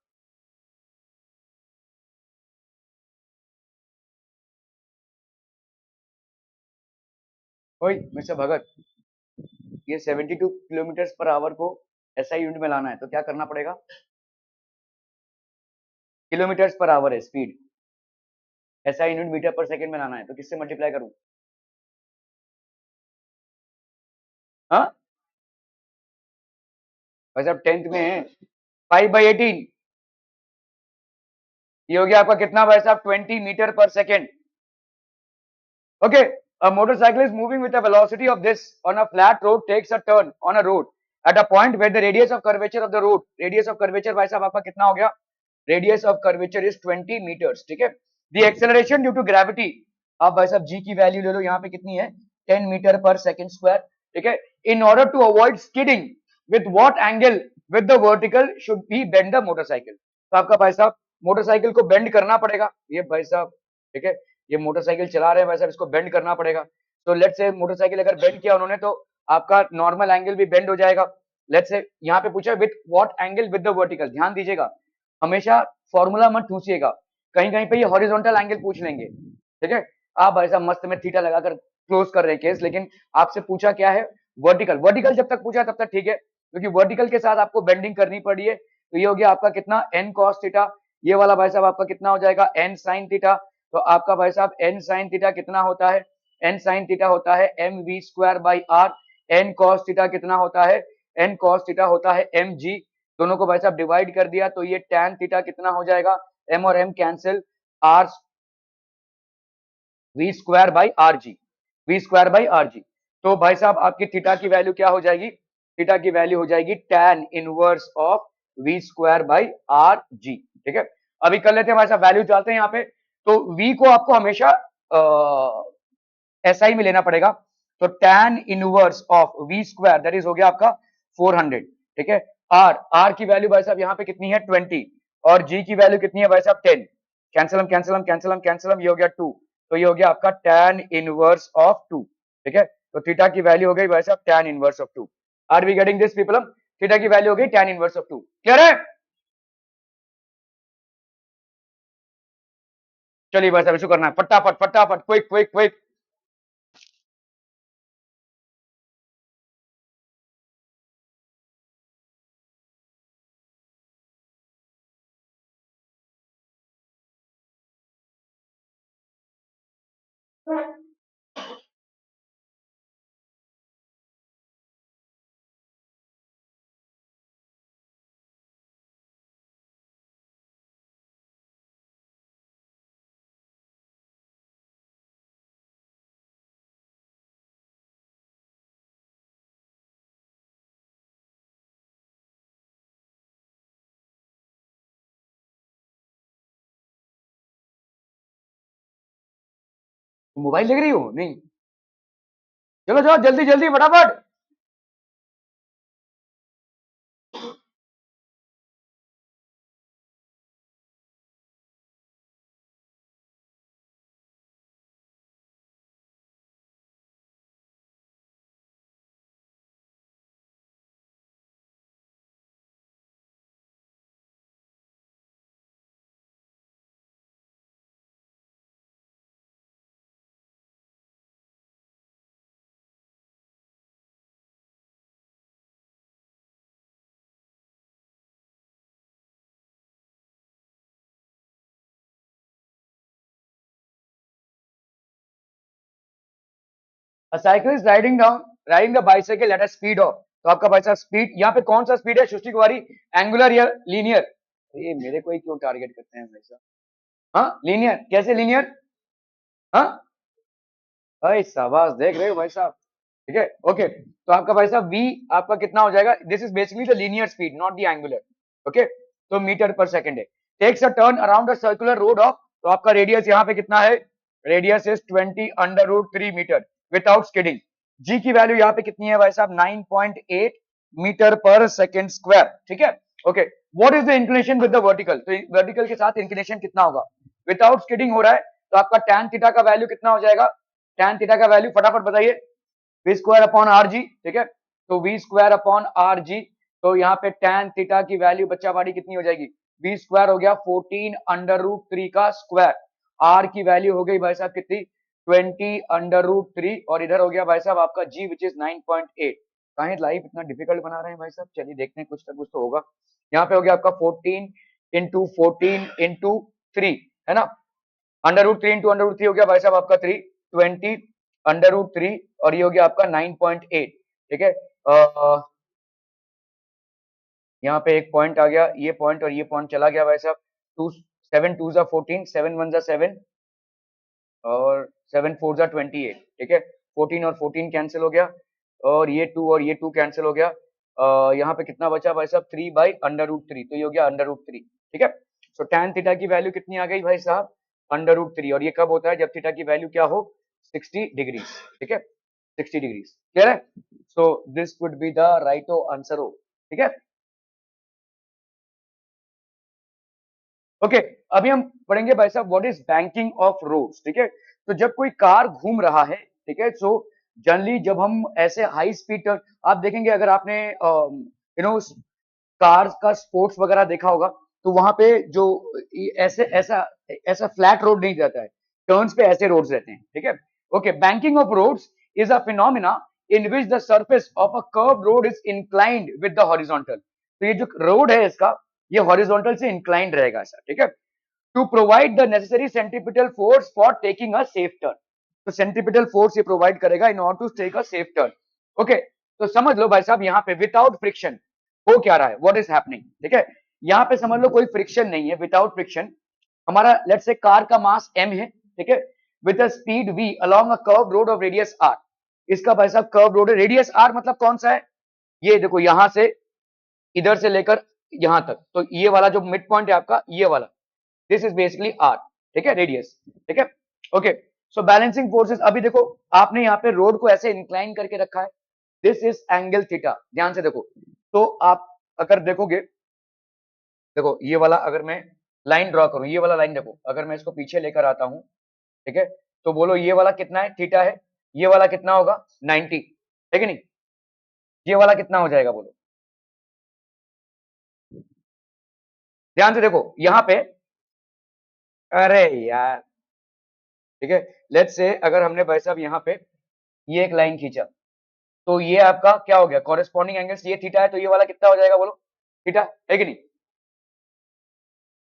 ओए मिस्टर भगत, ये 72 किलोमीटर पर आवर को एसआई यूनिट में लाना है तो क्या करना पड़ेगा? किलोमीटर पर आवर है speed, SI unit metre per second में लाना है तो किससे मल्टीप्लाई करूं? हाँ भाई साहब 10th में है 5/18, ये हो गया आपका कितना भाई साहब 20 मीटर पर second. Okay, a motorcycle is moving with a velocity of this on a flat road takes a turn on a road at a point where the radius of curvature of the road, radius of curvature भाई साहब आपका कितना हो गया, radius of curvature is 20 meters, ठीक है। the acceleration due to gravity, आप भाई साहब g की वैल्यू ले लो, यहाँ पे कितनी है 10 मीटर पर सेकेंड स्क्वायर, ठीक है। in order to avoid skidding with what angle with the vertical should be bend the motorcycle, तो आपका भाई साहब मोटरसाइकिल को बेंड करना पड़ेगा, ये भाई साहब ठीक है, ये मोटरसाइकिल चला रहे हैं भाई साहब, इसको बेंड करना पड़ेगा। तो लेट्स से मोटरसाइकिल अगर बेंड किया उन्होंने तो आपका नॉर्मल एंगल भी बेंड हो जाएगा। लेट्स से यहाँ पे पूछा with what angle with the vertical, ध्यान दीजिएगा हमेशा फॉर्मूला मत ठूसिएगा, कहीं कहीं पे ये हॉरिजॉन्टल एंगल पूछ लेंगे, ठीक है। आप भाई साहब मस्त में थीटा लगाकर क्लोज कर रहे हैं केस, लेकिन आपसे पूछा क्या है वर्टिकल, वर्टिकल जब तक पूछा तब तक ठीक है, क्योंकि वर्टिकल के साथ आपको बेंडिंग करनी पड़ी है। तो ये हो गया आपका कितना n cos थीटा, ये वाला भाई साहब आपका कितना हो जाएगा n sin थीटा। तो आपका भाई साहब n sin थीटा कितना होता है, n sin थीटा होता है mv square by r, n cos theta कितना होता है, n cos थीटा होता है mg, दोनों को भाई साहब डिवाइड कर दिया तो ये tan थीटा कितना हो जाएगा, m और m cancel, r v square by are G, V square by are G. तो भाई साहब आपकी थीटा की वैल्यू क्या हो जाएगी, थीटा की वैल्यू हो जाएगी tan inverse of V square by R G, ठीक है। अभी कर लेते हैं भाई साहब वैल्यू डालते हैं यहाँ पे, तो v को आपको हमेशा एसआई में लेना पड़ेगा, तो tan inverse of V square that is हो गया आपका 400, ठीक है। आर की वैल्यू भाई साहब यहाँ पे कितनी है 20, और जी की वैल्यू कितनी है भाई साहब 10, कैंसिलम कैंसिलम कैंसिलम कैंसिलम, ये हो गया 2, तो ये हो गया आपका tan इनवर्स ऑफ 2, ठीक है। तो थीटा की वैल्यू हो गई भाई साहब tan inverse of 2, are we getting this people, theta की वैल्यू हो गई tan इनवर्स ऑफ 2, क्लियर है। चलिए भाई साहब इसको करना है फटाफट फटाफट, क्विक क्विक क्विक। मोबाइल देख रही हो नहीं, चलो जाओ जल्दी जल्दी फटाफट। A cyclist riding the bicycle at a speed of, तो आपका भाई साहब स्पीड यहाँ पे कौन सा स्पीड है सृष्टि कुमारी, एंगुलर या लीनियर, ये मेरे को ही क्यों टारगेट करते हैं भाई साहब, हाँ लीनियर, कैसे लीनियर, हाँ भाई शाबाश देख रहे हो भाई साहब, ठीक है। ओके, तो आपका भाई साहब v आपका कितना हो जाएगा, this is basically the linear speed not the angular, okay. तो मीटर पर सेकंड है, takes a turn around a circular road of, तो आपका रेडियस यहाँ पे कितना है, radius is 20 under root 3 metre without skidding. G की वैल्यू यहाँ पे कितनी है भाई साहब 9.8 मीटर पर सेकंड स्क्वायर, ठीक है। Okay, what is the inclination with the vertical, तो वर्टिकल के साथ इंक्लिनेशन कितना होगा, विदाउट स्किडिंग हो रहा है, तो आपका tan थीटा का वैल्यू कितना हो जाएगा, tan थीटा का वैल्यू फटाफट बताइए, V square upon R G, ठीक है। तो V square upon are G, तो यहाँ पे tan थीटा की वैल्यू बच्चा बाड़ी कितनी हो जाएगी, वी स्क्वायर हो गया 14 अंडर रूट 3 का स्क्वायर, आर की वैल्यू हो गई भाई साहब कितनी 20 अंडर रूट 3, और इधर हो गया भाई साहब आपका जी विच इज 9.8। कहीं लाइफ इतना डिफिकल्ट बना रहे हैं भाई साहब, चलिए देखते हैं कुछ ना कुछ तो होगा। यहाँ पे हो गया आपका 14 इंटू 14 इंटू 3, है ना, under root 3 into under root 3 हो गया भाई साहब आपका 3, 20 अंडर रूट 3, और ये हो गया आपका 9.8, ठीक है। यहाँ पे एक पॉइंट आ गया, ये पॉइंट और ये पॉइंट चला गया भाई साहब। 7 2 14, 7 1 7 और 7 4 28, ठीक है। 14 और 14 कैंसिल हो गया, और ये 2 कैंसिल हो गया। यहाँ पे कितना बचा भाई साहब, 3/√3, तो ये हो गया √3, ठीक है। सो tan थीटा की वैल्यू कितनी आ गई भाई साहब, √3, और ये कब होता है, जब थीटा की वैल्यू क्या हो, 60 डिग्री, ठीक है, 60 डिग्री, क्लियर है। So this would be the right answer हो, ठीक है। ओके, अभी हम पढ़ेंगे भाई साहब what is banking of roads, ठीक है। तो जब कोई कार घूम रहा है, ठीक है, सो जनरली जब हम ऐसे हाई स्पीड, आप देखेंगे अगर आपने नो कार का स्पोर्ट्स वगैरह देखा होगा, तो वहां पे जो ऐसे ऐसा ऐसा फ्लैट रोड नहीं रहता है, टर्न्स पे ऐसे रोड्स रहते हैं, ठीक है। Okay, banking of roads is a phenomena in which the surface of a curve road is inclined with the horizontal. तो ये जो रोड है इसका, ये हॉरिजॉन्टल से इंक्लाइंड रहेगा ऐसा, ठीक है, to provide the necessary centripetal force for taking a safe turn. तो सेंट्रीपिटल फोर्स ये प्रोवाइड करेगा in order to take a safe turn. Okay, तो समझ लो भाई साहब यहाँ पे विदाउट फ्रिक्शन हो क्या रहा है, व्हाट इज हैपनिंग, ठीक है। यहाँ पे समझ लो कोई फ्रिक्शन नहीं है, विदाउट फ्रिक्शन हमारा लेट्स से कार का मास m है, ठीक है, with a speed v along a curve road of radius r। इसका भाई साहब कर्व रोड है, रेडियस r मतलब कौन सा है, ये देखो यहां से इधर से लेकर यहां तक, तो ये वाला जो मिड पॉइंट है आपका, ये वाला, दिस इज बेसिकली r, ठीक है, रेडियस, ठीक है। ओके, सो बैलेंसिंग फोर्सेस, अभी देखो आपने यहाँ पे रोड को ऐसे इंक्लाइन करके रखा है, दिस इज एंगल थीटा, ध्यान से देखो। तो आप अगर देखोगे, देखो ये वाला अगर मैं लाइन ड्रॉ करूं, ये वाला लाइन देखो, अगर मैं इसको पीछे लेकर आता हूं, ठीक है, तो बोलो ये वाला कितना है, थीटा है, ये वाला कितना होगा, 90, है कि नहीं, ये वाला कितना हो जाएगा बोलो, ध्यान से देखो यहाँ पे, अरे यार, ठीक है, लेट्स से अगर हमने भाई साहब यहाँ पे ये एक लाइन खींचा, तो ये आपका क्या हो गया, कॉरेस्पॉन्डिंग एंगल्स, ये थीटा है, तो ये वाला कितना हो जाएगा बोलो, थीटा, है कि नहीं।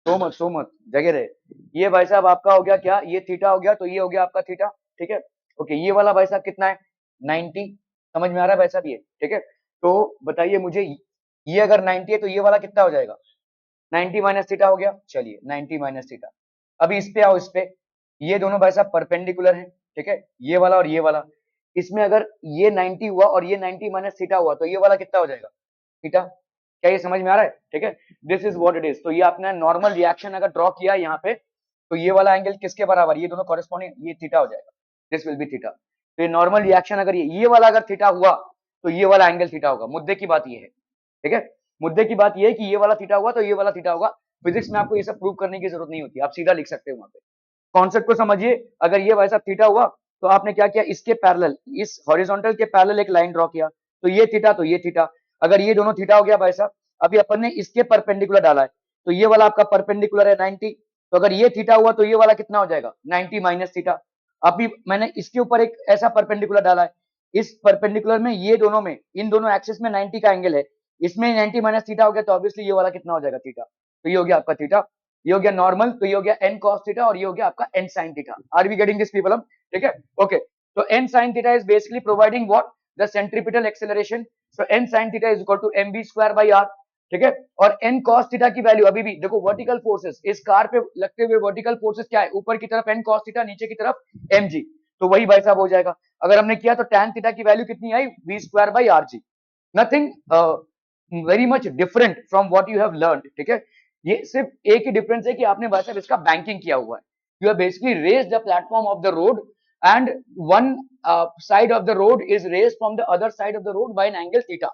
सो मत जगह रहे, ये भाई साहब आपका हो गया क्या, ये थीटा हो गया, तो ये हो गया आपका थीटा, ठीक है। ओके, ये वाला भाई साहब कितना है, 90, समझ में आ रहा है भाई साहब ये, ठीक है। तो बताइए मुझे, ये अगर 90 है तो ये वाला कितना हो जाएगा, 90 माइनस थीटा हो गया, चलिए 90 माइनस थीटा। अभी इस पे आओ, इस पे, ये दोनों भाई साहब परपेंडिकुलर हैं, ठीक है, ये वाला और ये वाला, इसमें अगर ये 90 हुआ और ये 90 माइनस थीटा हुआ, तो ये वाला कितना हो जाएगा, थीटा। क्या ये समझ में आ रहा है, ठीक है, this is what it is. तो ये आपने नॉर्मल रिएक्शन अगर ड्रॉ किया यहाँ पे, तो ये वाला एंगल किसके बराबर, ये दोनों कॉरेस्पॉन्डिंग, ये थीटा हो जाएगा, दिस विल बी थीटा। तो ये नॉर्मल रिएक्शन अगर ये वाला अगर थीटा हुआ, तो ये वाला एंगल थीटा होगा, मुद्दे की बात ये है, ठीक है। मुद्दे की बात ये है कि ये वाला थीटा हुआ तो ये वाला थीटा होगा। फिजिक्स में आपको ये सब प्रूव करने की जरूरत नहीं होती, आप सीधा लिख सकते हो वहां पे, कॉन्सेप्ट को समझिए। अगर ये वैसा थीटा हुआ, तो आपने क्या किया, इसके पैरेलल, इस हॉरिजॉन्टल के पैरेलल एक लाइन ड्रॉ किया, तो ये थीटा, तो ये थीटा। अगर ये दोनों थीटा हो गया भाई साहब, अभी अपन ने इसके परपेंडिकुलर डाला है, तो ये वाला आपका परपेंडिकुलर है 90, तो अगर ये थीटा हुआ तो ये वाला कितना हो जाएगा, 90 माइनस थीटा। अभी मैंने इसके ऊपर एक ऐसा परपेंडिकुलर डाला है, इस परपेंडिकुलर में ये दोनों में, इन दोनों एक्सिस में 90 का एंगल है, इसमें 90 माइनस थीटा हो गया, तो ऑब्वियसली ये वाला कितना हो जाएगा, थीटा। तो ये हो गया आपका थीटा, ये हो गया नॉर्मल, तो ये हो गया n cos थीटा, और ये हो गया आपका n sin theta. Are we getting this people, ठीक है। ओके, तो n sin theta is basically providing what, the centripetal acceleration. So n sin theta is equal to mv square by r, ठीक है। और n cos थीटा की value अभी भी देखो, वर्टिकल फोर्सेस, इस कार पे लगते हुए वर्टिकल फोर्सेस क्या है, ऊपर की तरफ n cos थीटा, नीचे की तरफ mg, तो वही भाई साहब हो जाएगा। अगर हमने किया तो tan थीटा की वैल्यू कितनी आई, v square by rg, nothing very much different from what you have learned, ठीक है। ये सिर्फ एक ही डिफरेंस है कि आपने भाई साहब इसका बैंकिंग किया हुआ है, you have basically raised the platform of the road, and one side of the road is raised from the other side of the road by an angle theta,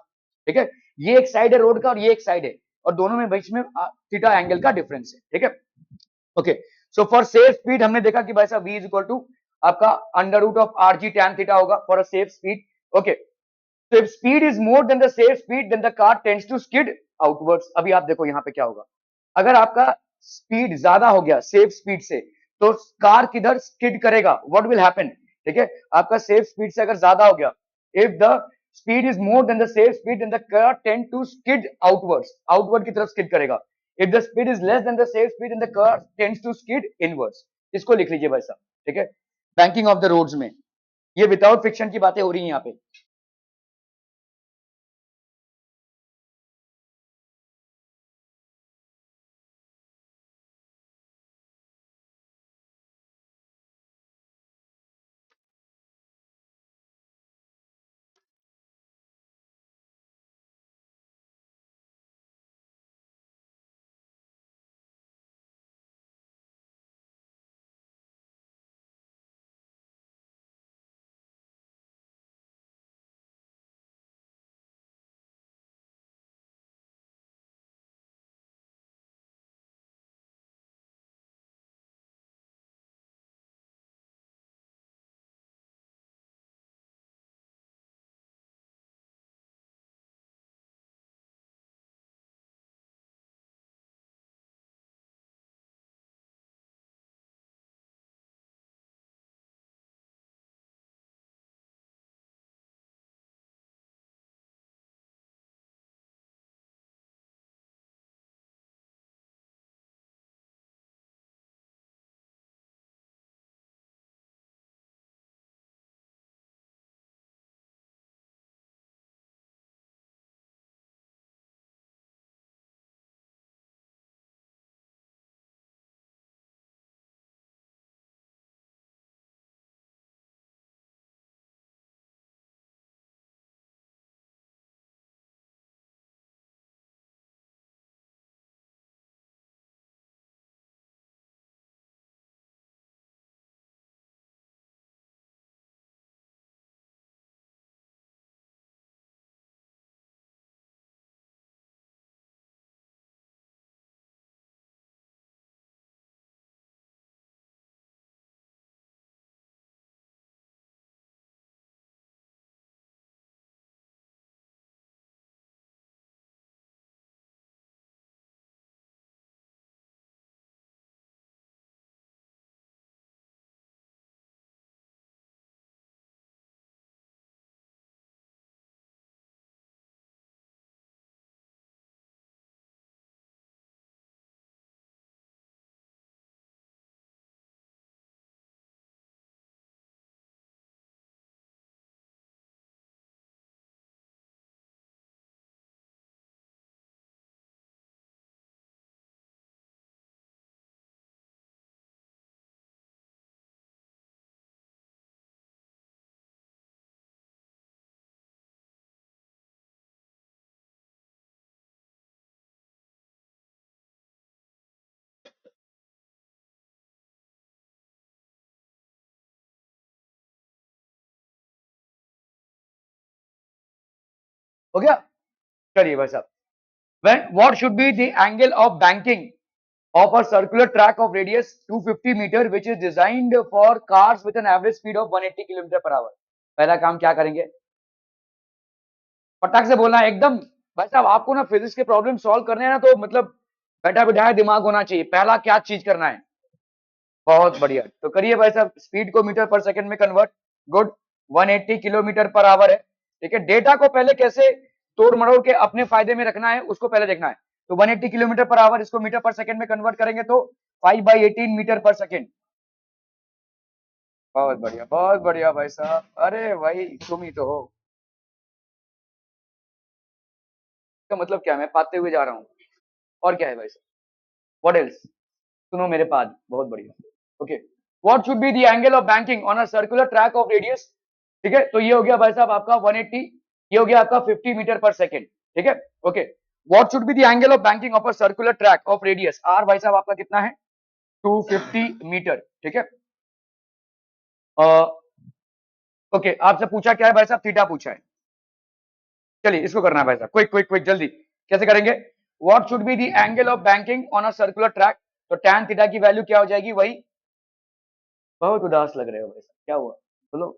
ठीक है। ये एक साइड है रोड का और ये एक साइड है, और दोनों में बीच में थीटा एंगल का डिफरेंस है, ठीक है। Okay, so for safe speed हमने देखा कि भाई साहब v इज इक्वल टू आपका under root of R ji tan theta होगा for a safe speed. Okay, so if speed is more than the safe speed, then the car tends to skid outwards। अभी आप देखो यहाँ पे क्या होगा, अगर आपका स्पीड ज्यादा हो गया सेफ स्पीड से, तो कार किधर स्किड करेगा, व्हाट विल हैपन, ठीक है। आपका सेफ स्पीड से अगर ज्यादा हो गया, if the speed is more than the safe speed, then the car tend to skid outwards, outward की तरफ स्किड करेगा। If the speed is less than the safe speed, then the car tends to skid inwards. इसको लिख लीजिए भाई साहब, ठीक है, बैंकिंग ऑफ द रोड्स में, ये विदाउट फ्रिक्शन की बातें हो रही है यहाँ पे। हो गया। चलिए भाई साहब, when what should be the angle of banking of a circular track of radius 250 meter which is designed for cars with an average speed of 180 kilometre per hour. पहला काम क्या करेंगे, फटाक से बोलना है एकदम। भाई साहब आपको ना फिजिक्स के प्रॉब्लम सॉल्व करने हैं ना, तो मतलब बैठा बिठाया दिमाग होना चाहिए। पहला क्या चीज करना है, बहुत बढ़िया, तो करिए भाई साहब। स्पीड को मीटर पर सेकंड में convert, good, 180 kilometre per hour है, ठीक है। डेटा को पहले कैसे तोड़ मरोड़ के अपने फायदे में रखना है उसको पहले देखना है। तो 180 किलोमीटर पर आवर, इसको मीटर पर सेकंड में कन्वर्ट करेंगे तो 5/18 मीटर पर सेकंड। बहुत बढ़िया भाई साहब, अरे भाई तुम ही तो हो। इसका मतलब क्या, मैं पाते हुए जा रहा हूँ, और क्या है भाई साहब, व्हाट एल्स, सुनो मेरे पाद, बहुत बढ़िया। Okay, what should be the angle of banking on a circular track of radius, ठीक है। तो ये हो गया भाई साहब आपका 180, ये हो गया आपका 50 मीटर पर सेकंड, ठीक है। Okay, what should be the angle of banking of a circular track of radius R, भाई साहब आपका कितना है, 250 मीटर, ठीक है। ओके, आपसे पूछा क्या है भाई साहब, थीटा पूछा है। चलिए इसको करना है भाई साहब, क्विक क्विक क्विक जल्दी, कैसे करेंगे। What should be the angle of banking on a circular track, तो tan थीटा की वैल्यू क्या हो जाएगी, वही। बहुत उदास लग रहे हो भाई साहब, क्या हुआ, बोलो।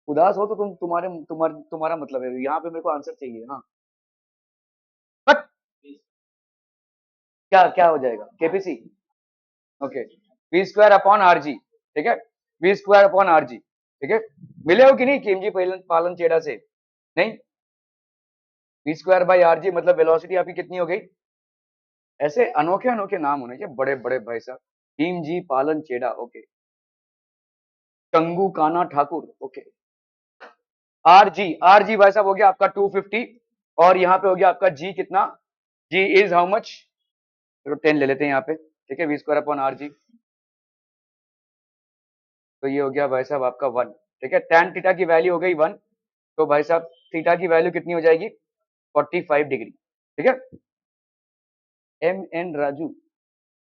उदास हो तो तुम्हारा मतलब है, यहाँ पे मेरे को आंसर चाहिए, हाँ। बट क्या क्या हो जाएगा, KPC, okay, V square upon R G, ठीक है, V square upon R G, ठीक है। मिले हो कि नहीं केमजी पालन चेड़ा से, नहीं। V square by are G मतलब वेलोसिटी आपकी कितनी हो गई। ऐसे अनोखे अनोखे नाम होने चाहिए, बड़े बड़े भाई साहब। भीम जी पालन चेड़ा, ओके। कंगू काना ठाकुर, ओके। आर जी भाई साहब हो गया आपका 250, और यहाँ पे हो गया आपका जी कितना, जी इज हाउ मच, चलो 10 ले लेते हैं यहाँ पे, ठीक है, V square upon are G. तो ये हो गया भाई साहब आपका 1, ठीक है। tan थीटा की वैल्यू हो गई 1, तो भाई साहब थीटा की वैल्यू कितनी हो जाएगी, 45 डिग्री, ठीक है। एम एन राजू,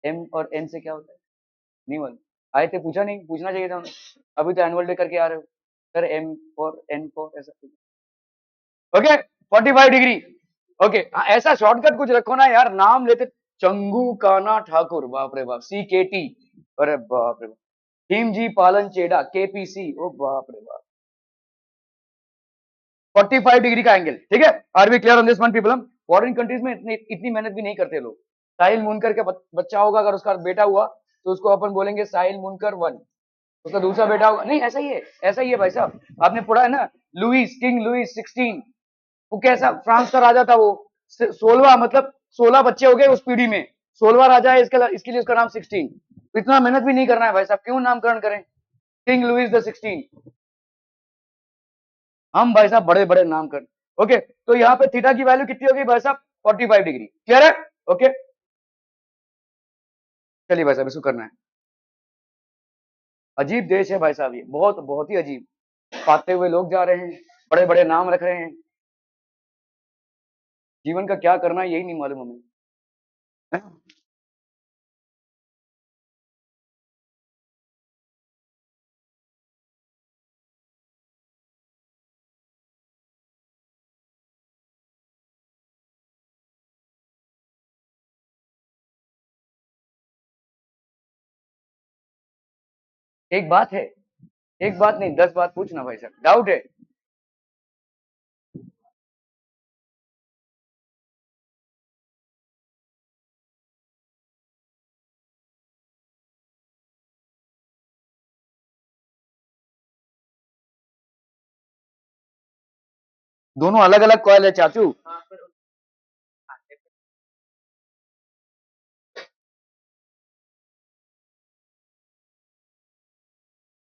एम और एन से क्या होता है, नहीं मालूम, आए थे पूछा नहीं, पूछना चाहिए था उन्हें, अभी तो एनुअल डे करके आ रहे हो सर, एम और एन को ऐसा, ओके, 45 डिग्री, ओके। ऐसा शॉर्टकट कुछ रखो ना यार, नाम लेते, चंगू काना ठाकुर, बाप रे बाप, CKT, अरे बाप रे बाप, भीम जी पालन चेड़ा, KPC, ओ बाप रे बाप, 45 डिग्री का एंगल, ठीक है। Are we clear on this one people. हम फॉरेन कंट्रीज में इतनी मेहनत भी नहीं करते लोग। साहिल मुनकर का बच्चा होगा, अगर उसका बेटा हुआ तो उसको अपन बोलेंगे साहिल मुनकर 1, उसका दूसरा बेटा होगा, नहीं ऐसा ही है, ऐसा ही है भाई साहब। आपने पढ़ा है ना, लुइस, किंग लुइस 16, वो कैसा फ्रांस का राजा था वो, 16 मतलब 16 बच्चे हो गए उस पीढ़ी में, 16वां राजा है, इसके लिए उसका नाम 16। इतना मेहनत भी नहीं करना है भाई साहब, क्यों नामकरण करें, किंग लुइस द 16, हम भाई साहब बड़े बड़े नाम कर, ओके। तो यहाँ पे थीटा की वैल्यू कितनी हो गई भाई साहब, 45 डिग्री, क्लियर है, ओके। चलिए भाई साहब इसको करना है। अजीब देश है भाई साहब ये, बहुत बहुत ही अजीब, पाते हुए लोग जा रहे हैं, बड़े बड़े नाम रख रहे हैं, जीवन का क्या करना है यही नहीं मालूम हमें, है? एक बात है, एक बात नहीं 10 बात पूछना भाई साहब, डाउट है। दोनों अलग अलग कॉइल है चाचू,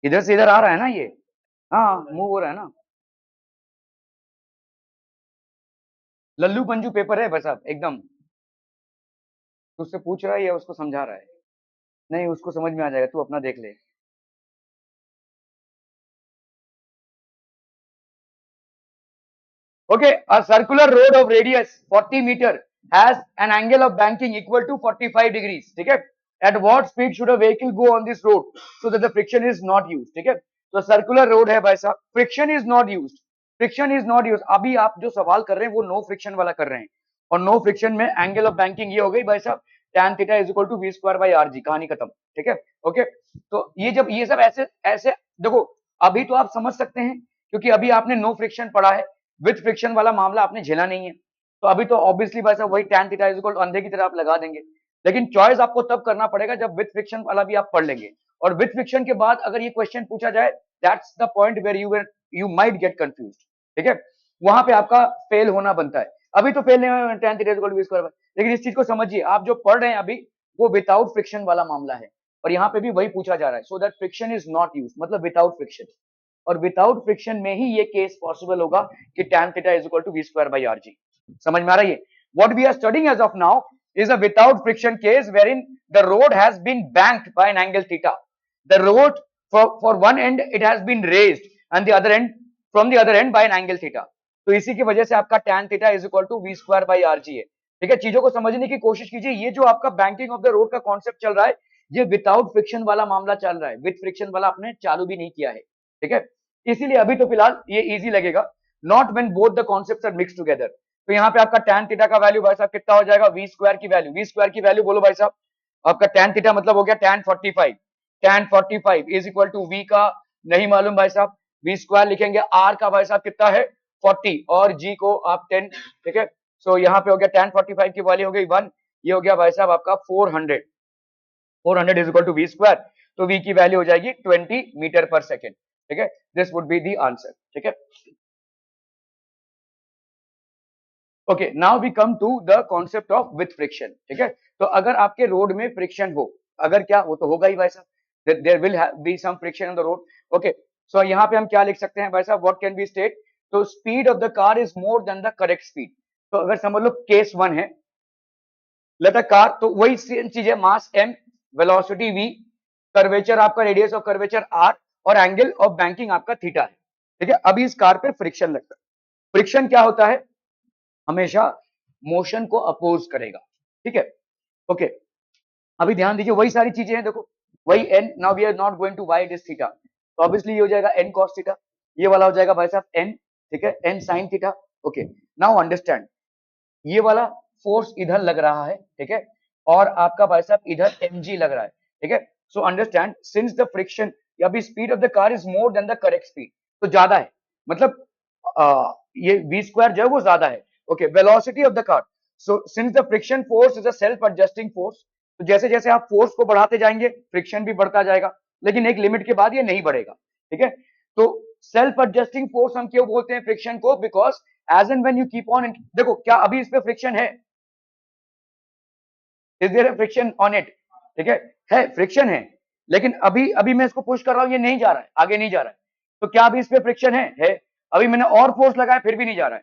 इधर से इधर आ रहा है ना ये, हाँ मूव हो रहा है ना। लल्लू पंजू पेपर है भाई साहब एकदम, उससे पूछ रहा है या उसको समझा रहा है, नहीं उसको समझ में आ जाएगा, तू अपना देख ले। Okay, a circular road of radius 40 meter has an angle of banking equal to 45 degrees. ठीक है? At what speed should a vehicle go on this road so that the friction is not used? ठीक है? तो circular road है भाई साहब, friction is not used. Friction is not use. अभी आप जो सवाल कर रहे हैं वो नो फ्रिक्शन वाला कर रहे हैं, और नो फ्रिक्शन में एंगल ऑफ बैंकिंग ये हो गई भाई साहब tan theta is equal to we square by are G, कहानी खत्म। ठीक है, ओके। तो ये जब ये सब ऐसे ऐसे देखो, अभी तो आप समझ सकते हैं क्योंकि अभी आपने नो फ्रिक्शन पढ़ा है, विथ फ्रिक्शन वाला मामला आपने झेला नहीं है, तो अभी तो ऑब्वियसली भाई साहब वही tan theta is equal to अंधे की तरह आप लगा देंगे। लेकिन चॉइस आपको तब करना पड़ेगा जब विथ फ्रिक्शन वाला भी आप पढ़ लेंगे, और विथ फ्रिक्शन के बाद अगर ये क्वेश्चन पूछा जाए, that's the point where you might get confuse. ठीक है, वहां पे आपका फेल होना बनता है। अभी तो फेल नहीं हुआ tan theta is equal to we square, लेकिन इस चीज को समझिए, आप जो पढ़ रहे हैं अभी वो विदाउट फ्रिक्शन वाला मामला है, और यहाँ पे भी वही पूछा जा रहा है। So that friction is not use, मतलब विदाउट फ्रिक्शन, और विदाउट फ्रिक्शन में ही ये केस पॉसिबल होगा कि tan theta is equal to we square by are g. समझ में आ रहा है? What we are studying as of now is a without friction case wherein the road has been banked by an angle theta. The road for one end it has been raised and the other end from the other end by an angle theta. तो इसी की वजह से आपका tan theta is equal to v square by rg है। ठीक है, चीजों को समझने की कोशिश कीजिए। ये जो आपका बैंकिंग ऑफ द रोड का कॉन्सेप्ट चल रहा है, ये विदाउट फ्रिक्शन वाला मामला चल रहा है, विद फ्रिक्शन वाला आपने चालू भी नहीं किया है। ठीक है, इसीलिए अभी तो फिलहाल ये इजी लगेगा, not when both the concepts are mixed together. तो यहाँ पे आपका tan थीटा का वैल्यू भाई साहब कितना हो जाएगा, वी स्क्वायर की वैल्यू, वी स्क्वायर की वैल्यू बोलो भाई साहब, आपका tan थीटा मतलब हो गया tan 45, tan 45 is equal to v का नहीं मालूम भाई साहब, वी स्क्वायर लिखेंगे, r का भाई साहब कितना है 40 और g को आप 10। ठीक है, सो यहाँ पे हो गया tan 45 की वैल्यू हो गई 1, ये हो गया भाई साहब आपका 400, 400 is equal to we square, तो v की वैल्यू हो जाएगी 20 मीटर पर सेकेंड। ठीक है, this would be the answer. ठीक है, okay, now we come to the concept of with friction. ठीक है, तो अगर आपके रोड में फ्रिक्शन हो, अगर क्या वो तो होगा ही भाई साहब, there will be some friction on the road. Okay, so यहाँ पे हम क्या लिख सकते हैं भाई साहब, व्हाट कैन बी स्टेट, तो speed of the car is more than the correct speed. तो अगर समझ लो केस 1 है, लेट अ कार, तो वही सेम चीज है, mass m, velocity v, curvature आपका रेडियस ऑफ कर्वेचर r, और एंगल ऑफ बैंकिंग आपका थीटा है। ठीक है, अभी इस कार पे फ्रिक्शन लगता है। फ्रिक्शन क्या होता है, हमेशा मोशन को अपोज करेगा। ठीक है, ओके, अभी ध्यान दीजिए, वही सारी चीजें हैं, देखो वही n, now we are not going to why it is theta, तो ऑब्वियसली ये हो जाएगा n cos थीटा, ये वाला हो जाएगा भाई साहब n, ठीक है, n sin theta. Okay, now understand, ये वाला फोर्स इधर लग रहा है, ठीक है, और आपका भाई साहब इधर mg लग रहा है। ठीक है, so understand, since the friction, अभी speed of the car is more than the correct speed, तो ज्यादा है, मतलब ये v स्क्वायर जो है वो ज्यादा है। Okay, velocity of the car, so since the friction force is a self adjusting force, तो जैसे जैसे आप फोर्स को बढ़ाते जाएंगे फ्रिक्शन भी बढ़ता जाएगा, लेकिन एक लिमिट के बाद ये नहीं बढ़ेगा। ठीक है, तो सेल्फ एडजस्टिंग फोर्स हम क्यों बोलते हैं फ्रिक्शन को, because as and when you keep on, देखो क्या अभी इस पे फ्रिक्शन है, is there friction on it, ठीक है फ्रिक्शन है, लेकिन अभी अभी मैं इसको पुश कर रहा हूं, ये नहीं जा रहा है, आगे नहीं जा रहा है, तो क्या अभी इस पे फ्रिक्शन है, अभी मैंने और फोर्स लगाया फिर भी नहीं जा रहा है।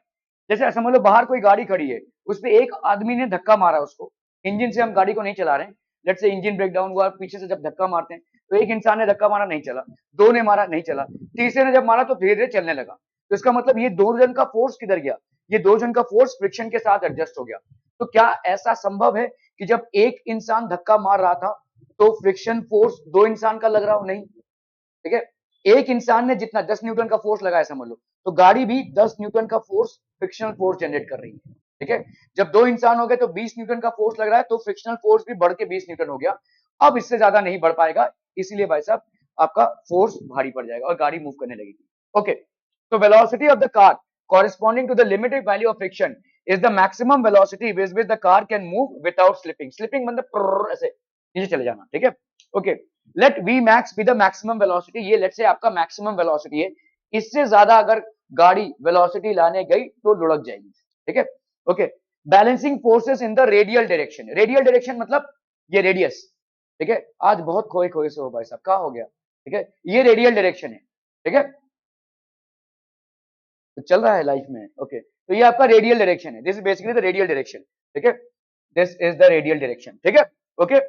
जैसे समझ लो बाहर कोई गाड़ी खड़ी है, उस पे एक आदमी ने धक्का मारा, उसको इंजन से हम गाड़ी को नहीं चला रहे हैं, let's say engine brake down हुआ, पीछे से जब धक्का मारते हैं, तो एक इंसान ने धक्का मारा नहीं चला, दो ने मारा नहीं चला, तीसरे ने जब मारा तो धीरे धीरे चलने लगा, तो इसका मतलब ये दो जन का फोर्स किधर गया, ये दो जन का फोर्स फ्रिक्शन के साथ एडजस्ट हो गया। तो क्या ऐसा संभव है कि जब एक इंसान धक्का मार रहा था तो फ्रिक्शन फोर्स दो इंसान का लग रहा हो, नहीं। ठीक है, एक इंसान ने जितना 10 न्यूटन का फोर्स लगाया समझ लो, तो गाड़ी भी 10 न्यूटन का फोर्स फ्रिक्शनल फोर्स जनरेट कर रही है। ठीक है, जब दो इंसान हो गए तो 20 न्यूटन का फोर्स लग रहा है, तो फ्रिक्शनल फोर्स भी बढ़ के 20 न्यूटन हो गया। अब इससे ज्यादा नहीं बढ़ पाएगा, इसीलिए भाई साहब आपका फोर्स भारी पड़ जाएगा और गाड़ी मूव करने लगेगी। ओके, तो velocity of the car corresponding to the limited value of friction is the maximum velocity with which the car can move without slipping. Slipping मतलब ऐसे नीचे चले जाना। ठीक है, okay, let we max be the maximum velocity, ये let से आपका मैक्सिमम वेलोसिटी है, इससे ज्यादा अगर गाड़ी वेलोसिटी लाने गई तो लुढ़क जाएगी। ठीक है, okay, balancing forces in the radial direction, radial direction मतलब ये रेडियस। ठीक है, आज बहुत खोए खोए से हो भाई साहब, क्या हो गया। ठीक है, ये रेडियल डायरेक्शन है। ठीक है, तो चल रहा है लाइफ में। ओके, तो ये आपका रेडियल डायरेक्शन है, this is basically the radial direction. ठीक है, this is the radial direction. ठीक है, ओके,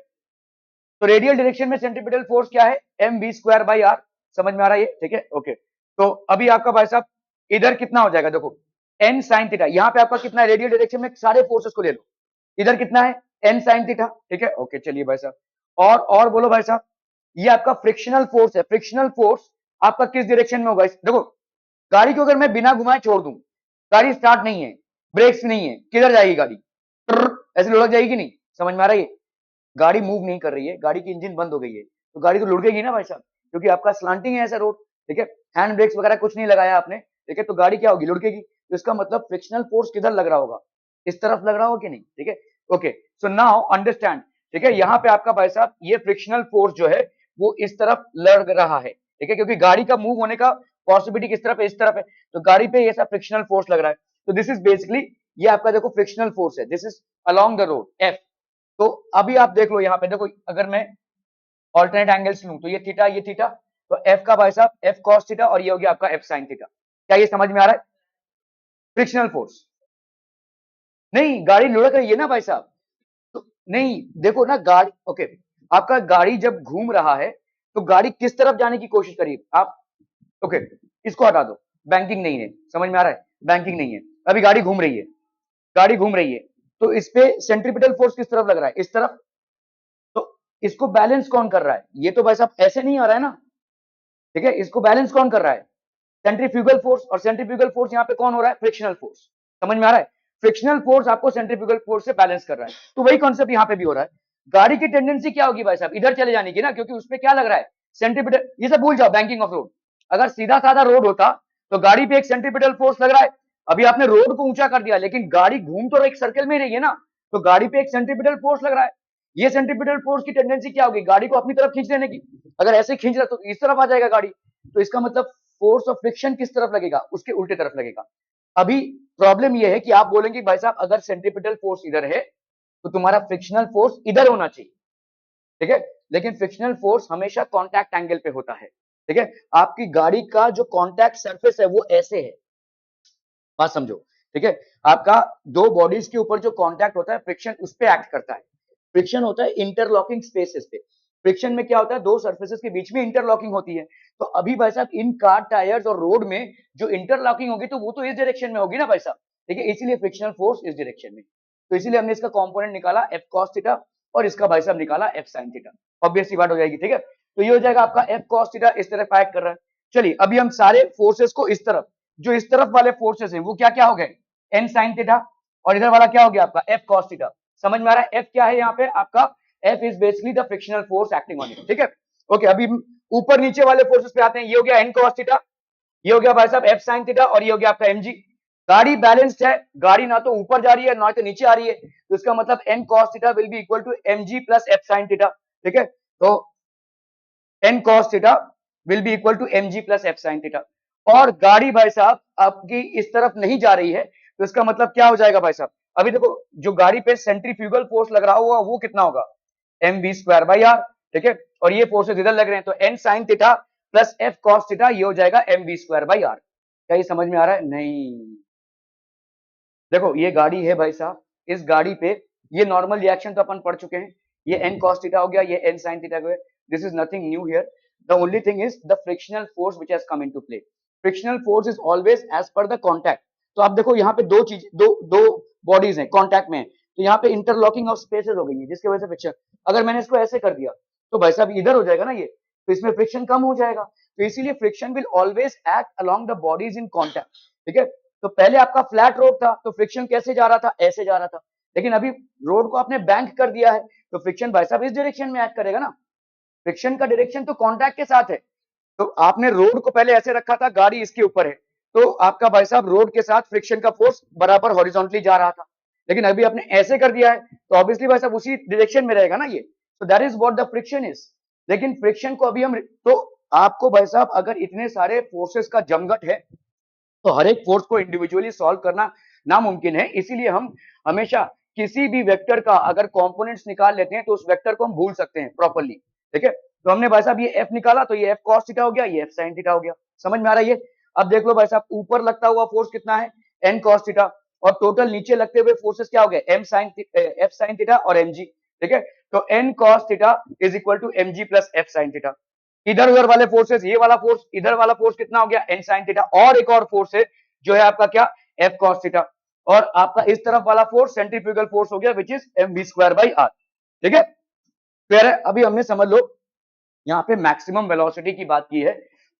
तो रेडियल डायरेक्शन में सेंट्रीपिटल फोर्स क्या है, M we square by are, समझ में आ रहा है ये। ठीक है, ओके, तो अभी आपका भाई साहब इधर कितना हो जाएगा, देखो एन साइन थीटा, यहाँ पे आपका कितना है, रेडियल डायरेक्शन में सारे फोर्सेस को ले लो, इधर कितना है एन साइन थीटा। ठीक है, ओके, चलिए भाई साहब, और बोलो भाई साहब, ये आपका फ्रिक्शनल फोर्स है, फ्रिक्शनल फोर्स आपका किस डायरेक्शन में होगा, देखो गाड़ी को अगर मैं बिना घुमाए छोड़ दूं, गाड़ी स्टार्ट नहीं है, ब्रेक्स नहीं है, किधर जाएगी गाड़ी? ऐसे लुढ़क जाएगी कि नहीं? समझ में आ रहा है? गाड़ी मूव नहीं कर रही है, गाड़ी की इंजन बंद हो गई है, तो गाड़ी तो लुढ़केगी ना भाई साहब, क्योंकि आपका स्लांटिंग है ऐसा रोड, ठीक है, हैंड ब्रेक्स वगैरह कुछ नहीं लगाया आपने, ठीक है, तो गाड़ी क्या होगी? लुढ़केगी। तो इसका मतलब फ्रिक्शनल फोर्स किधर लग रहा होगा? इस तरफ लग रहा होगा कि नहीं? ठीक है, ओके, सो नाउ अंडरस्टैंड, ठीक है, यहाँ पे आपका भाई साहब ये फ्रिक्शनल फोर्स जो है वो इस तरफ लग रहा है, ठीक है, क्योंकि गाड़ी का मूव होने का पॉसिबिलिटी किस तरफ है? इस तरफ है, तो गाड़ी पे ऐसा फ्रिक्शनल फोर्स लग रहा है। तो दिस इज बेसिकली, ये आपका देखो फ्रिक्शनल फोर्स है, this is along the road F. तो अभी आप देख लो यहाँ पे, देखो अगर मैं ऑल्टरनेट एंगल्स लूं तो ये थीटा, तो एफ का भाई साहब एफ कॉस थीटा, और ये हो गया आपका एफ साइन थीटा। क्या ये समझ में आ रहा है? Frictional force. नहीं, गाड़ी लुढ़क रही है ना भाई साहब, तो नहीं देखो ना गाड़ी, ओके, आपका गाड़ी जब घूम रहा है तो गाड़ी किस तरफ जाने की कोशिश करिए आप? ओके, इसको हटा दो, बैंकिंग नहीं है, समझ में आ रहा है? बैंकिंग नहीं है, अभी गाड़ी घूम रही है, गाड़ी घूम रही है, तो इस पे सेंट्रीपिटल फोर्स किस तरफ लग रहा है? इस तरफ। तो इसको बैलेंस कौन कर रहा है? ये तो भाई साहब ऐसे नहीं आ रहा है ना, ठीक है, इसको बैलेंस कौन कर रहा है? सेंट्रीफ्यूगल फोर्स, और सेंट्रीफ्यूगल फोर्स यहाँ पे कौन हो रहा है? Frictional force. समझ में आ रहा है? फ्रिक्शनल फोर्स आपको सेंट्रीफ्यूगल फोर्स से बैलेंस कर रहा है, तो वही कॉन्सेप्ट यहाँ पे भी हो रहा है। गाड़ी की टेंडेंसी क्या होगी भाई साहब? इधर चले जाने की ना, क्योंकि उसपे क्या लग रहा है? सेंट्रीपिटल। ये सब भूल जाओ, बैंकिंग ऑफ रोड। अगर सीधा साधा रोड होता तो गाड़ी पे एक सेंट्रीपिटल फोर्स लग रहा है, अभी आपने रोड को ऊंचा कर दिया, लेकिन गाड़ी घूम तो एक सर्कल में ही रही है ना, तो गाड़ी पे एक सेंट्रीपिटल फोर्स लग रहा है। ये सेंट्रीपिटल फोर्स की टेंडेंसी क्या होगी? गाड़ी को अपनी तरफ खींच लेने की। अगर ऐसे खींच रहा तो इस तरफ आ जाएगा गाड़ी, तो इसका मतलब फोर्स ऑफ फ्रिक्शन किस तरफ लगेगा? उसके उल्टे तरफ लगेगा। अभी प्रॉब्लम यह है कि आप बोलेंगे भाई साहब अगर सेंट्रीपिटल फोर्स इधर है तो तुम्हारा फ्रिक्शनल फोर्स इधर होना चाहिए, ठीक है, लेकिन फ्रिक्शनल फोर्स हमेशा कॉन्टैक्ट एंगल पे होता है, ठीक है, आपकी गाड़ी का जो कॉन्टैक्ट सरफेस है वो ऐसे है, बात समझो, ठीक है, आपका दो बॉडीज के ऊपर जो कॉन्टैक्ट होता है फ्रिक्शन उस पे एक्ट करता है। फ्रिक्शन होता है इंटरलॉकिंग स्पेसेस पे। फ्रिक्शन में क्या होता है? दो सरफेसेस के बीच में इंटरलॉकिंग होती है। तो अभी भाई साहब इन कार टायर्स और रोड में जो इंटरलॉकिंग होगी तो वो तो इस डायरेक्शन में होगी ना भाई साहब, ठीक है, इसीलिए फ्रिक्शनल फोर्स इस डायरेक्शन में। तो इसीलिए हमने इसका कंपोनेंट निकाला एफ कॉस थीटा, और इसका भाई साहब निकाला एफ साइन थीटा। ऑब्वियस सी बात हो जाएगी, ठीक है, तो ये हो जाएगा आपका एफ कॉस थीटा इस तरफ एक्ट कर रहा है। चलिए अभी हम सारे फोर्सेस को इस तरफ, जो इस तरफ वाले फोर्सेस हैं वो क्या क्या हो गए? एन साइन थीटा, और इधर वाला क्या हो गया आपका? F cos theta. समझ में आ रहा है? एफ क्या है यहाँ पे आपका? F is basically the frictional force acting on it, ठीक है, ओके। अभी ऊपर नीचे वाले फोर्सेस पे आते हैं, ये हो गया एन कॉस थीटा, ये हो गया भाई साहब एफ साइन थीटा, और ये हो गया आपका एमजी। गाड़ी बैलेंस्ड है, गाड़ी ना तो ऊपर जा रही है ना तो नीचे आ रही है, तो इसका मतलब n cos theta will be equal to mg plus f sine theta, ठीक है, तो n cos theta will be equal to mg plus f sine theta. और गाड़ी भाई साहब आपकी इस तरफ नहीं जा रही है, तो इसका मतलब क्या हो जाएगा भाई साहब? अभी देखो जो गाड़ी पे सेंट्रीफ्यूगल फोर्स लग रहा होगा वो कितना होगा? M we square by are, ठीक है, और ये फोर्सेस इधर लग रहे हैं, तो n sine theta plus f cos theta, ये हो जाएगा m we square by r. क्या ये समझ में आ रहा है? नहीं, देखो ये गाड़ी है भाई साहब, इस गाड़ी पे ये नॉर्मल रिएक्शन तो अपन पढ़ चुके हैं, ये n cos थीटा हो गया, ये n sin थीटा हो गया, this is nothing new here, the only thing is the frictional force which has come into play. Frictional force is always as per the contact. तो आप देखो यहाँ पे दो चीज, दो बॉडीज हैं कांटेक्ट में, तो यहाँ पे इंटरलॉकिंग ऑफ स्पेसेस हो गई है जिसकी वजह से फ्रिक्शन, अगर मैंने इसको ऐसे कर दिया तो भाई साहब इधर हो जाएगा ना ये, तो इसमें फ्रिक्शन कम हो जाएगा, तो इसीलिए friction will always act along the bodies in contact, ठीक है। तो पहले आपका फ्लैट रोड था तो फ्रिक्शन कैसे जा रहा था? ऐसे जा रहा था, लेकिन अभी रोड को आपने बैंक कर दिया है तो फ्रिक्शन भाई साहब इस डायरेक्शन में एक्ट करेगा ना, फ्रिक्शन का डायरेक्शन तो कांटेक्ट के साथ है। तो आपने रोड को पहले ऐसे रखा था, गाड़ी इसके ऊपर है, तो आपका भाई साहब रोड के साथ फ्रिक्शन का फोर्स बराबर हॉरिजॉन्टली जा रहा था, लेकिन अभी आपने ऐसे कर दिया है तो ऑब्वियसली भाई साहब उसी डायरेक्शन में रहेगा ना ये, तो that is what the friction is. लेकिन फ्रिक्शन को अभी हम, तो आपको भाई साहब अगर इतने सारे फोर्सेस का जमघट है तो हर एक फोर्स को इंडिविजुअली सॉल्व करना नामुमकिन है, इसीलिए हम हमेशा किसी भी वेक्टर का अगर कंपोनेंट्स निकाल लेते हैं तो उस वेक्टर को हम भूल सकते हैं प्रॉपर्ली, ठीक है। तो हमने भाई साहब ये एफ निकाला तो ये एफ कॉस थीटा हो गया, ये एफ साइन थीटा हो गया, समझ में आ रहा है ये? अब देख लो भाई साहब ऊपर लगता हुआ फोर्स कितना है? एन कॉस थीटा, और टोटल नीचे लगते हुए फोर्सेस क्या हो गए? M sine f sine theta और एम जी, ठीक है, तो n cos theta is equal to m g plus f sine theta. इधर उधर वाले फोर्सेस, ये वाला फोर्स इधर वाला फोर्स कितना हो गया? एन साइन थीटा, और एक और फोर्स है जो है आपका क्या? एफ कॉस थीटा, और आपका इस तरफ वाला फोर्स सेंट्रीफ्यूगल फोर्स हो गया which is m we square by are, ठीक है। फिर अभी हमने समझ लो यहाँ पे मैक्सिमम वेलोसिटी की बात की है,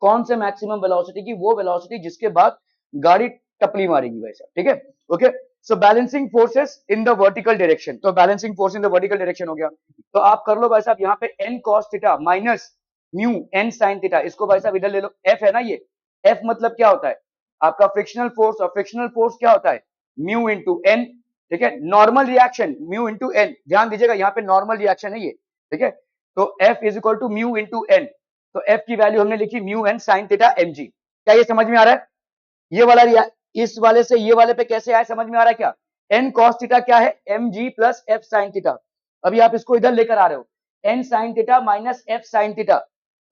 कौन से मैक्सिमम वेलोसिटी की? वो वेलोसिटी जिसके बाद गाड़ी टपली मारेगी वैसा, ठीक है। Okay, so balancing forces in the vertical direction, तो balancing force in the vertical direction हो गया। तो आप कर लो भाई साहब यहाँ पे n cos theta minus mu n sin theta, इसको भाई साहब इधर ले लो, f है ना ये, f मतलब क्या होता है आपका फ्रिक्शनल फोर्स, और फ्रिक्शनल फोर्स क्या होता है म्यू इंटू n, ठीक है। Normal reaction mu into n, ध्यान दीजिएगा यहाँ पे नॉर्मल रिएक्शन है ये, ठीक है। तो f is equal to mu into n, तो f की वैल्यू हमने लिखी म्यू n sin थीटा mg। क्या ये समझ में आ रहा है? ये वाला इस वाले से ये वाले पे कैसे आया, समझ में आ रहा है क्या? n cos थीटा क्या है mg plus f sin theta, अभी आप इसको इधर लेकर आ रहे हो n sin theta minus f sin theta,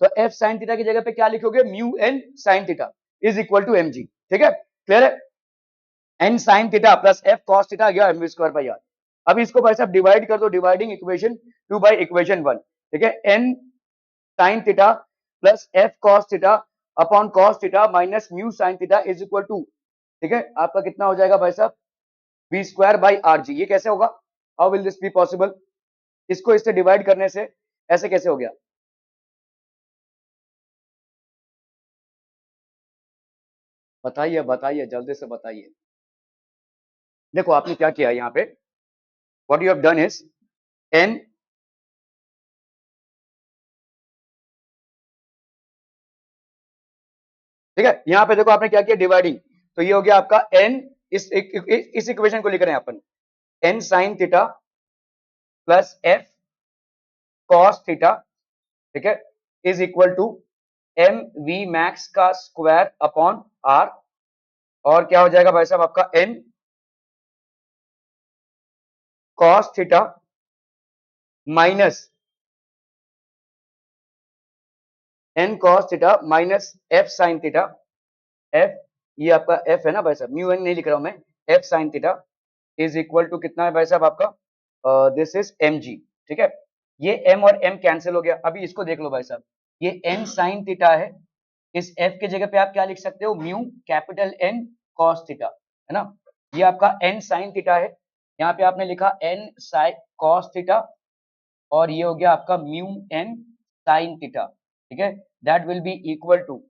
तो f sin थीटा की जगह पे क्या लिखोगे mu n sin theta is equal to mg, ठीक है, क्लियर है। n sin theta plus f cos theta गया mv स्क्वायर बाई r। अब इसको भाई साहब डिवाइड कर दो, डिवाइडिंग इक्वेशन 2 बाई इक्वेशन 1, ठीक है। n sin theta plus f cos theta upon cos theta minus mu sin theta is equal to, ठीक है, आपका कितना हो जाएगा भाई साहब v square by are g. ये कैसे होगा? How will this be possible? इसको इससे डिवाइड करने से ऐसे कैसे हो गया? बताइए बताइए जल्दी से बताइए। देखो आपने क्या किया यहाँ पे, what you have done is n, ठीक है, यहाँ पे देखो आपने क्या किया डिवाइडिंग, तो ये हो गया आपका n, इस इक्वेशन को लिख रहे हैं अपन, n sin theta plus f cos theta, ठीक है, is equal to m v max का स्क्वायर अपॉन r, और क्या हो जाएगा भाई साहब आपका n cos theta minus n cos theta minus f sin theta, f ये आपका f है ना भाई साहब, म्यू n नहीं लिख रहा हूं मैं, f sin theta is equal to कितना है भाई साहब आपका, दिस इज mg, ठीक है। ये m और m कैंसिल हो गया, अभी इसको देख लो भाई साहब, ये n sin थीटा है, इस f के जगह पे आप क्या लिख सकते हो mu capital N cos theta, है ना। ये आपका n sin थीटा है, यहाँ पे आपने लिखा n sin cos थीटा, और ये हो गया आपका म्यू n sin थीटा, ठीक है, that will be equal to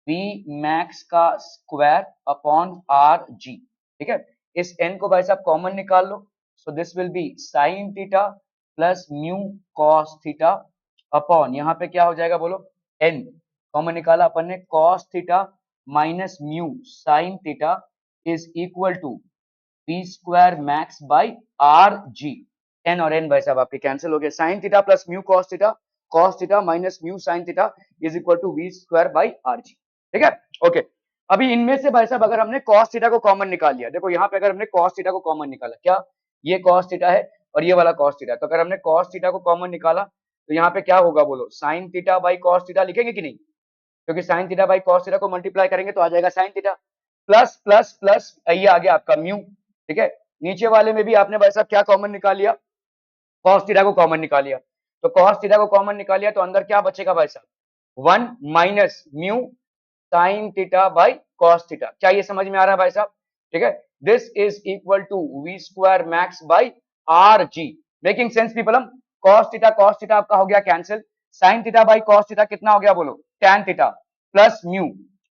v max का स्क्वायर अपॉन आर जी, ठीक है। इस n को भाई साहब कॉमन निकाल लो, so this will be sin theta plus mu cos theta upon यहाँ पे क्या हो जाएगा बोलो, n कॉमन निकाला अपन ने, cos theta minus mu sin theta is equal to v square max by are g. n और n भाई साहब आपके कैंसिल हो गए, sin theta plus mu cos theta minus mu sin theta is equal to v square by R G, ठीक है। Okay, अभी इनमें से भाई साहब अगर हमने cos थीटा को कॉमन निकाल लिया, देखो यहाँ पे अगर हमने cos थीटा को कॉमन निकाला, क्या ये cos थीटा है और ये वाला cos थीटा, तो अगर हमने cos थीटा को कॉमन निकाला तो यहाँ पे क्या होगा बोलो, sin theta by cos theta लिखेंगे कि नहीं, क्योंकि sin theta by cos theta को मल्टीप्लाई करेंगे तो आ जाएगा sin theta plus plus plus, ये आ गया आपका म्यू, ठीक है। नीचे वाले में भी आपने भाई साहब क्या कॉमन निकाल लिया, cos थीटा को कॉमन निकाल लिया, तो cos थीटा को कॉमन निकाल लिया तो अंदर क्या बचेगा भाई साहब 1 minus mu sin theta by cos theta. क्या ये समझ में आ रहा है भाई साहब, ठीक है। This is equal to v square max by are g, making sense people. cos theta आपका हो गया cancel, sin theta by cos theta कितना हो गया बोलो tan थीटा प्लस म्यू,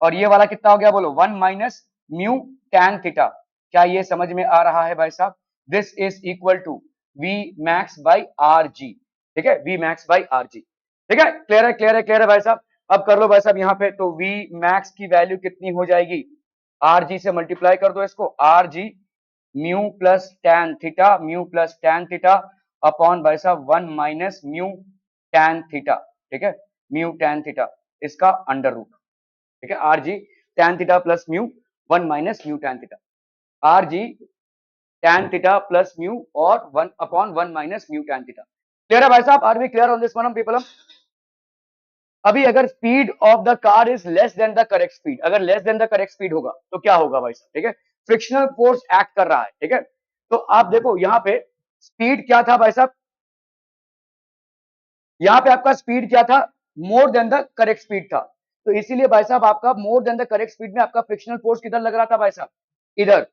और ये वाला कितना हो गया बोलो 1 माइनस म्यू tan थीटा। क्या ये समझ में आ रहा है भाई साहब? This is equal to v max by R G, ठीक है, v max by R G, ठीक है, क्लियर है क्लियर है क्लियर है भाई साहब। अब कर लो भाई साहब यहाँ पे, तो v मैक्स की वैल्यू कितनी हो जाएगी, आर जी से मल्टीप्लाई कर दो इसको, r g mu plus tan theta, mu plus tan theta upon भाई साहब 1 माइनस म्यू टैन थीटा, ठीक है, म्यू टैन थीटा इसका अंडर रूट, ठीक है, आर जी tan theta plus mu 1 minus mu tan theta, r जी टैन थीटा प्लस म्यू और 1 upon 1 minus mu tan theta. Clear है भाई साहब? Are we clear on this one people? अभी अगर speed of the car is less than the correct speed, अगर less than the correct speed होगा तो क्या होगा भाई साहब, ठीक है, फ्रिक्शनल फोर्स एक्ट कर रहा है, ठीक है। तो आप देखो यहाँ पे स्पीड क्या था भाई साहब, यहाँ पे आपका स्पीड क्या था, मोर देन द करेक्ट स्पीड था, तो इसीलिए भाई साहब आपका मोर देन द करेक्ट स्पीड में आपका फ्रिक्शनल फोर्स किधर लग रहा था भाई साहब, इधर।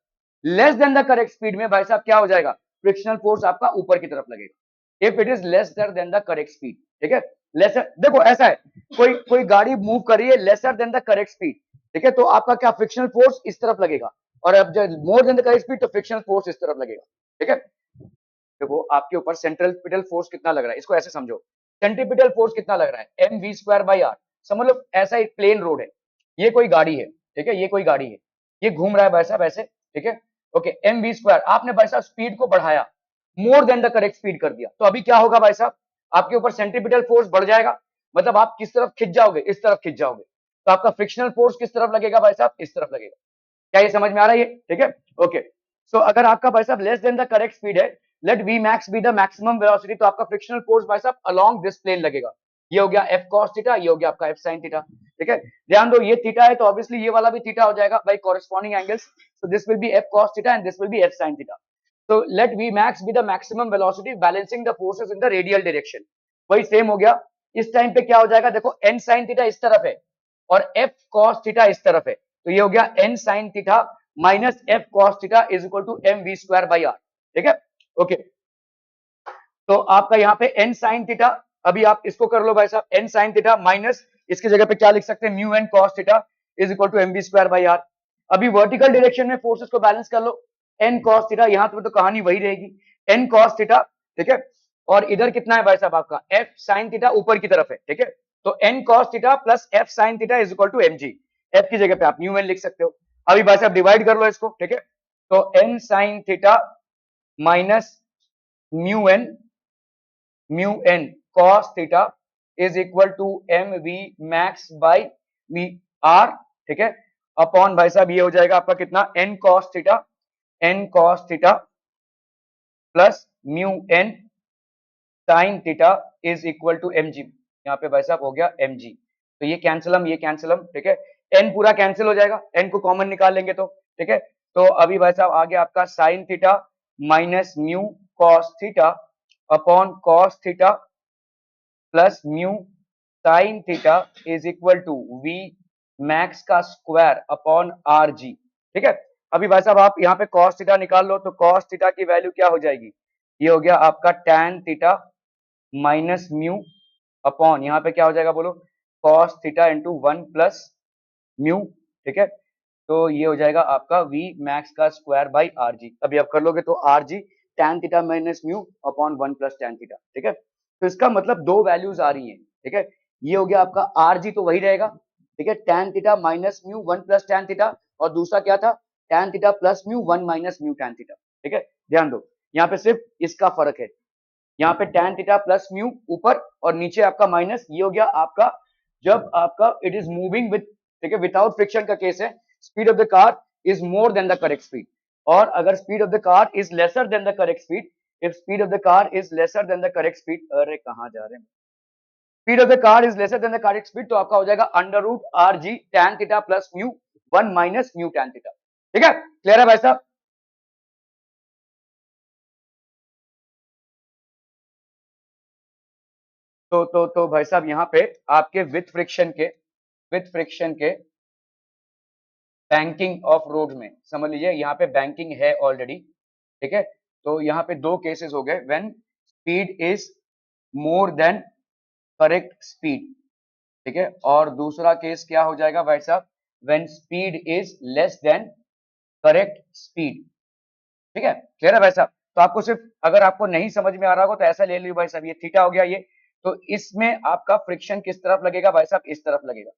Less than the correct speed में भाई साहब क्या हो जाएगा, फ्रिक्शनल फोर्स आपका ऊपर की तरफ लगेगा, if it is less than the correct speed, ठीक है। लेसर, देखो ऐसा है, कोई कोई गाड़ी मूव कर रही है laser than the correct speed, ठीक है, तो आपका क्या फ्रिक्शनल फोर्स इस तरफ लगेगा, और अब जब मोर देन द करेक्ट स्पीड तो फ्रिक्शनल फोर्स इस तरफ लगेगा, ठीक है। देखो आपके ऊपर सेंट्रिपिटल फोर्स कितना लग रहा है, इसको ऐसे समझो, सेंट्रिपिटल फोर्स कितना लग रहा है, M we square by are. समझ लो ऐसा एक प्लेन रोड है, ये कोई गाड़ी है, ठीक है, ये कोई गाड़ी है, ये घूम रहा है भाई साहब ऐसे, ठीक है, ओके, एम वी स्क्वायर, आपने भाई साहब स्पीड को बढ़ाया, मोर देन द करेक्ट स्पीड कर दिया, तो अभी क्या होगा भाई साहब, आपके ऊपर सेंट्रिपिटल फोर्स बढ़ जाएगा, मतलब आप किस तरफ खिंच जाओगे, इस तरफ खिंच जाओगे, तो आपका फ्रिक्शनल फोर्स किस तरफ लगेगा भाई साहब, इस तरफ लगेगा। क्या ये समझ में आ रहा है ये, ठीक है, ओके। सो अगर आपका भाई साहब less than the correct speed है, let we max be the maximum velocity, तो आपका फ्रिक्शनल फोर्स भाई साहब अलोंग दिस प्लेन लगेगा, ये हो गया एफ कॉस थीटा, ये हो गया आपका एफ साइन थीटा, ठीक है। ध्यान दो ये थीटा है तो ऑब्वियसली ये वाला भी थीटा हो जाएगा by corresponding angles, so this will be F cos theta and this will be F sine theta. तो let we max be the maximum velocity balancing the forces in the radial direction, वही same हो गया, इस time पे क्या हो जाएगा, देखो एन साइन थीटा इस तरफ है और एफ कॉस थीटा इस तरफ है, तो ये हो गया n sine theta minus f cos theta is equal to m we square by are, ठीक है, ओके। तो आपका यहाँ पे एन साइन थीटा, अभी आप इसको कर लो भाई साहब, एन साइन थीटा माइनस इसकी जगह पे क्या लिख सकते हैं, mu n cos theta is equal to m we square by r. अभी वर्टिकल डायरेक्शन में फोर्सेस को बैलेंस कर लो, एन कॉस थीटा, यहां पे तो कहानी वही रहेगी, एन कॉस थीटा, ठीक है, और इधर कितना है भाई साहब आपका एफ साइन थीटा ऊपर की तरफ है, ठीक है, तो n cos theta plus f sine theta is equal to m g, f की जगह पे आप म्यू एन लिख सकते हो। अभी भाई साहब डिवाइड कर लो इसको, ठीक है, तो n sine theta minus mu n, mu n cos theta is equal to m v max by v r, ठीक है, अपॉन भाई साहब ये हो जाएगा आपका कितना n cos theta, n cos theta plus mu n sine theta is equal to m g, यहाँ पे भाई साहब हो गया एम जी, तो ये कैंसिलम ये कैंसिलम, ठीक है, एन पूरा कैंसिल हो जाएगा, एन को कॉमन निकाल लेंगे तो, ठीक है, तो अभी भाई साहब आ गया आपका sine theta minus mu cos theta upon cos theta plus mu sine theta is equal to v max का स्क्वायर अपॉन आर जी, ठीक है। अभी भाई साहब आप यहाँ पे कॉस थीटा निकाल लो, तो कॉस थीटा की वैल्यू क्या हो जाएगी, ये हो गया आपका tan theta minus mu upon यहाँ पे क्या हो जाएगा बोलो, cos theta into one plus mu, ठीक है, तो ये हो जाएगा आपका v मैक्स का स्क्वायर बाई आर जी। अभी आप कर लोगे तो R G tan theta minus mu upon one plus tan theta, ठीक है, तो इसका मतलब दो वैल्यूज आ रही हैं, ठीक है, ये हो गया आपका आर जी तो वही रहेगा, ठीक है, tan theta minus mu one plus tan theta, और दूसरा क्या था tan theta plus mu one minus mu tan theta, ठीक है। ध्यान दो यहाँ पे सिर्फ इसका फर्क है, यहाँ पे tan थीटा प्लस म्यू ऊपर और नीचे आपका माइनस, ये हो गया आपका जब आपका इट इज मूविंग विद, ठीक है, विदाउट फ्रिक्शन का केस है, speed of the car is more than the correct speed, और अगर speed of the car is lesser than the correct speed, if speed of the car is lesser than the correct speed, अरे कहां जा रहे हैं, speed of the car is lesser than the correct speed, तो आपका हो जाएगा under root R G tan theta plus mu one minus mu tan theta, ठीक है, क्लियर है भाई साहब। तो भाई साहब यहाँ पे आपके विथ फ्रिक्शन के बैंकिंग ऑफ रोड में समझ लीजिए यहाँ पे बैंकिंग है ऑलरेडी, ठीक है, तो यहाँ पे दो केसेस हो गए, when speed is more then correct speed, ठीक है, और दूसरा केस क्या हो जाएगा भाई साहब, when speed is less then correct speed, ठीक है, क्लियर है भाई साहब। तो आपको सिर्फ अगर आपको नहीं समझ में आ रहा हो तो ऐसा ले लीजिए भाई साहब, ये थीटा हो गया ये, तो इसमें आपका फ्रिक्शन किस तरफ लगेगा भाई साहब, इस तरफ लगेगा,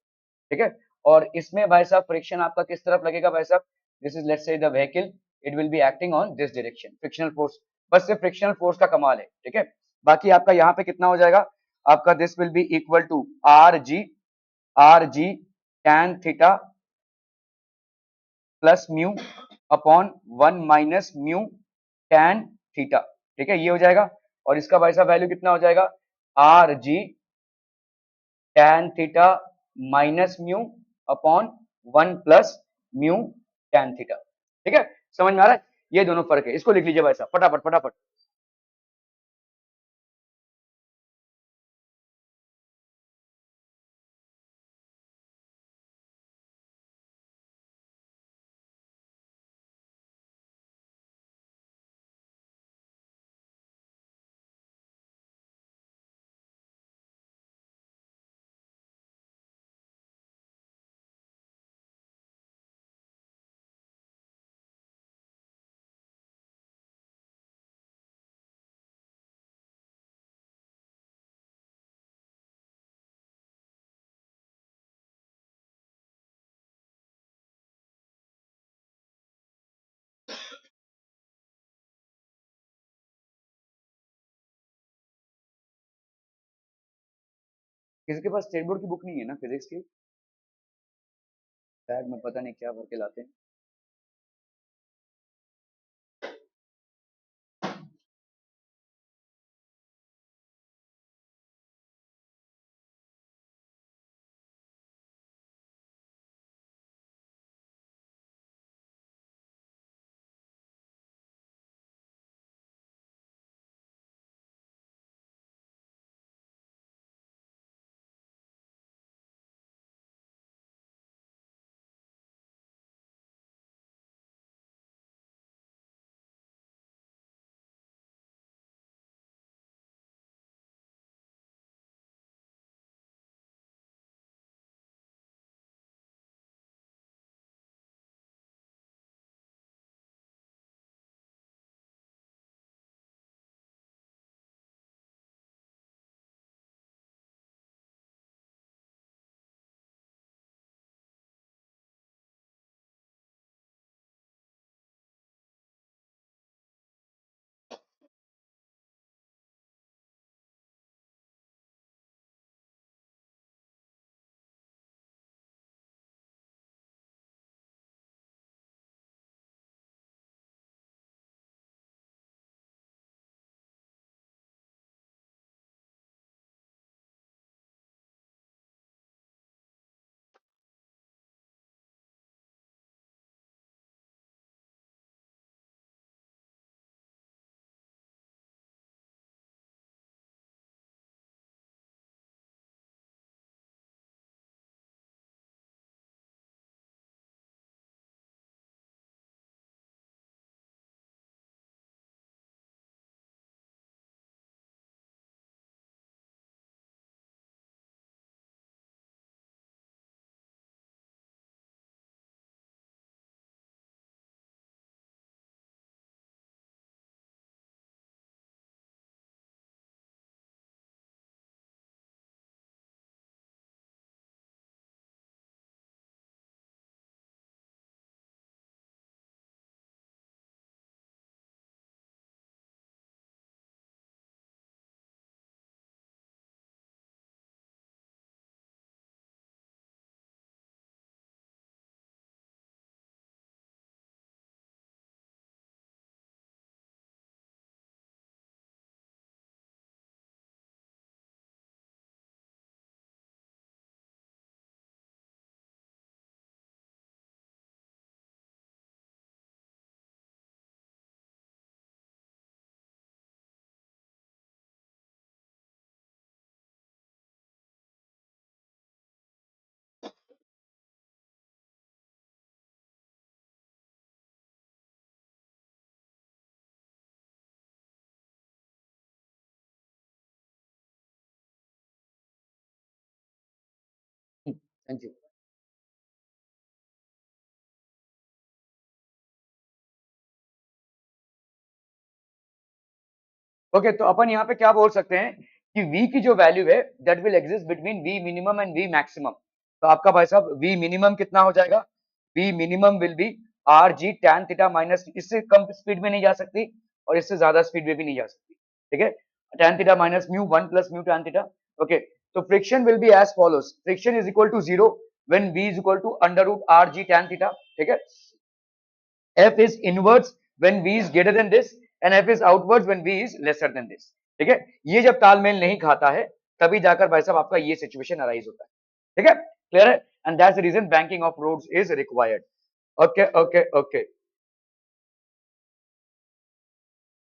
ठीक है, और इसमें भाई साहब फ्रिक्शन आपका किस तरफ लगेगा भाई साहब, this is let's say the vehicle, it will be acting on this direction, frictional force, बस सिर्फ फ्रिक्शनल फोर्स का कमाल है, ठीक है। बाकी आपका यहाँ पे कितना हो जाएगा, आपका this will be equal to R G tan theta plus mu upon one minus mu tan theta, ठीक है, ये हो जाएगा, और इसका भाई साहब वैल्यू कितना हो जाएगा, R G tan theta minus mu upon one plus mu tan theta, ठीक है, समझ में आ रहा है, ये दोनों फर्क है, इसको लिख लीजिए भाई साहब फटाफट फटाफट। किसी के पास स्टेट बोर्ड की बुक नहीं है ना फिजिक्स की? बैग में पता नहीं क्या भर के लाते हैं। Thank you. ओके, तो अपन यहाँ पे क्या बोल सकते हैं कि v की जो वैल्यू है that will exist between v minimum and v maximum. तो आपका भाई साहब v मिनिमम कितना हो जाएगा? v minimum will be R G tan theta minus, इससे कम स्पीड में नहीं जा सकती और इससे ज्यादा स्पीड में भी नहीं जा सकती, ठीक है। Tan theta minus mu one plus mu tan theta. Okay, तो friction will be as follows, friction is equal to zero when v is equal to under root R G tan theta, ठीक है। F is inwards when V is greater than this and F is outwards when V is lesser than this, ठीक है। ये जब तालमेल नहीं खाता है तभी जाकर भाई साहब आपका ये सिचुएशन अराइज होता है, ठीक है, क्लियर है। And that's the reason banking of roads is required. Okay okay okay.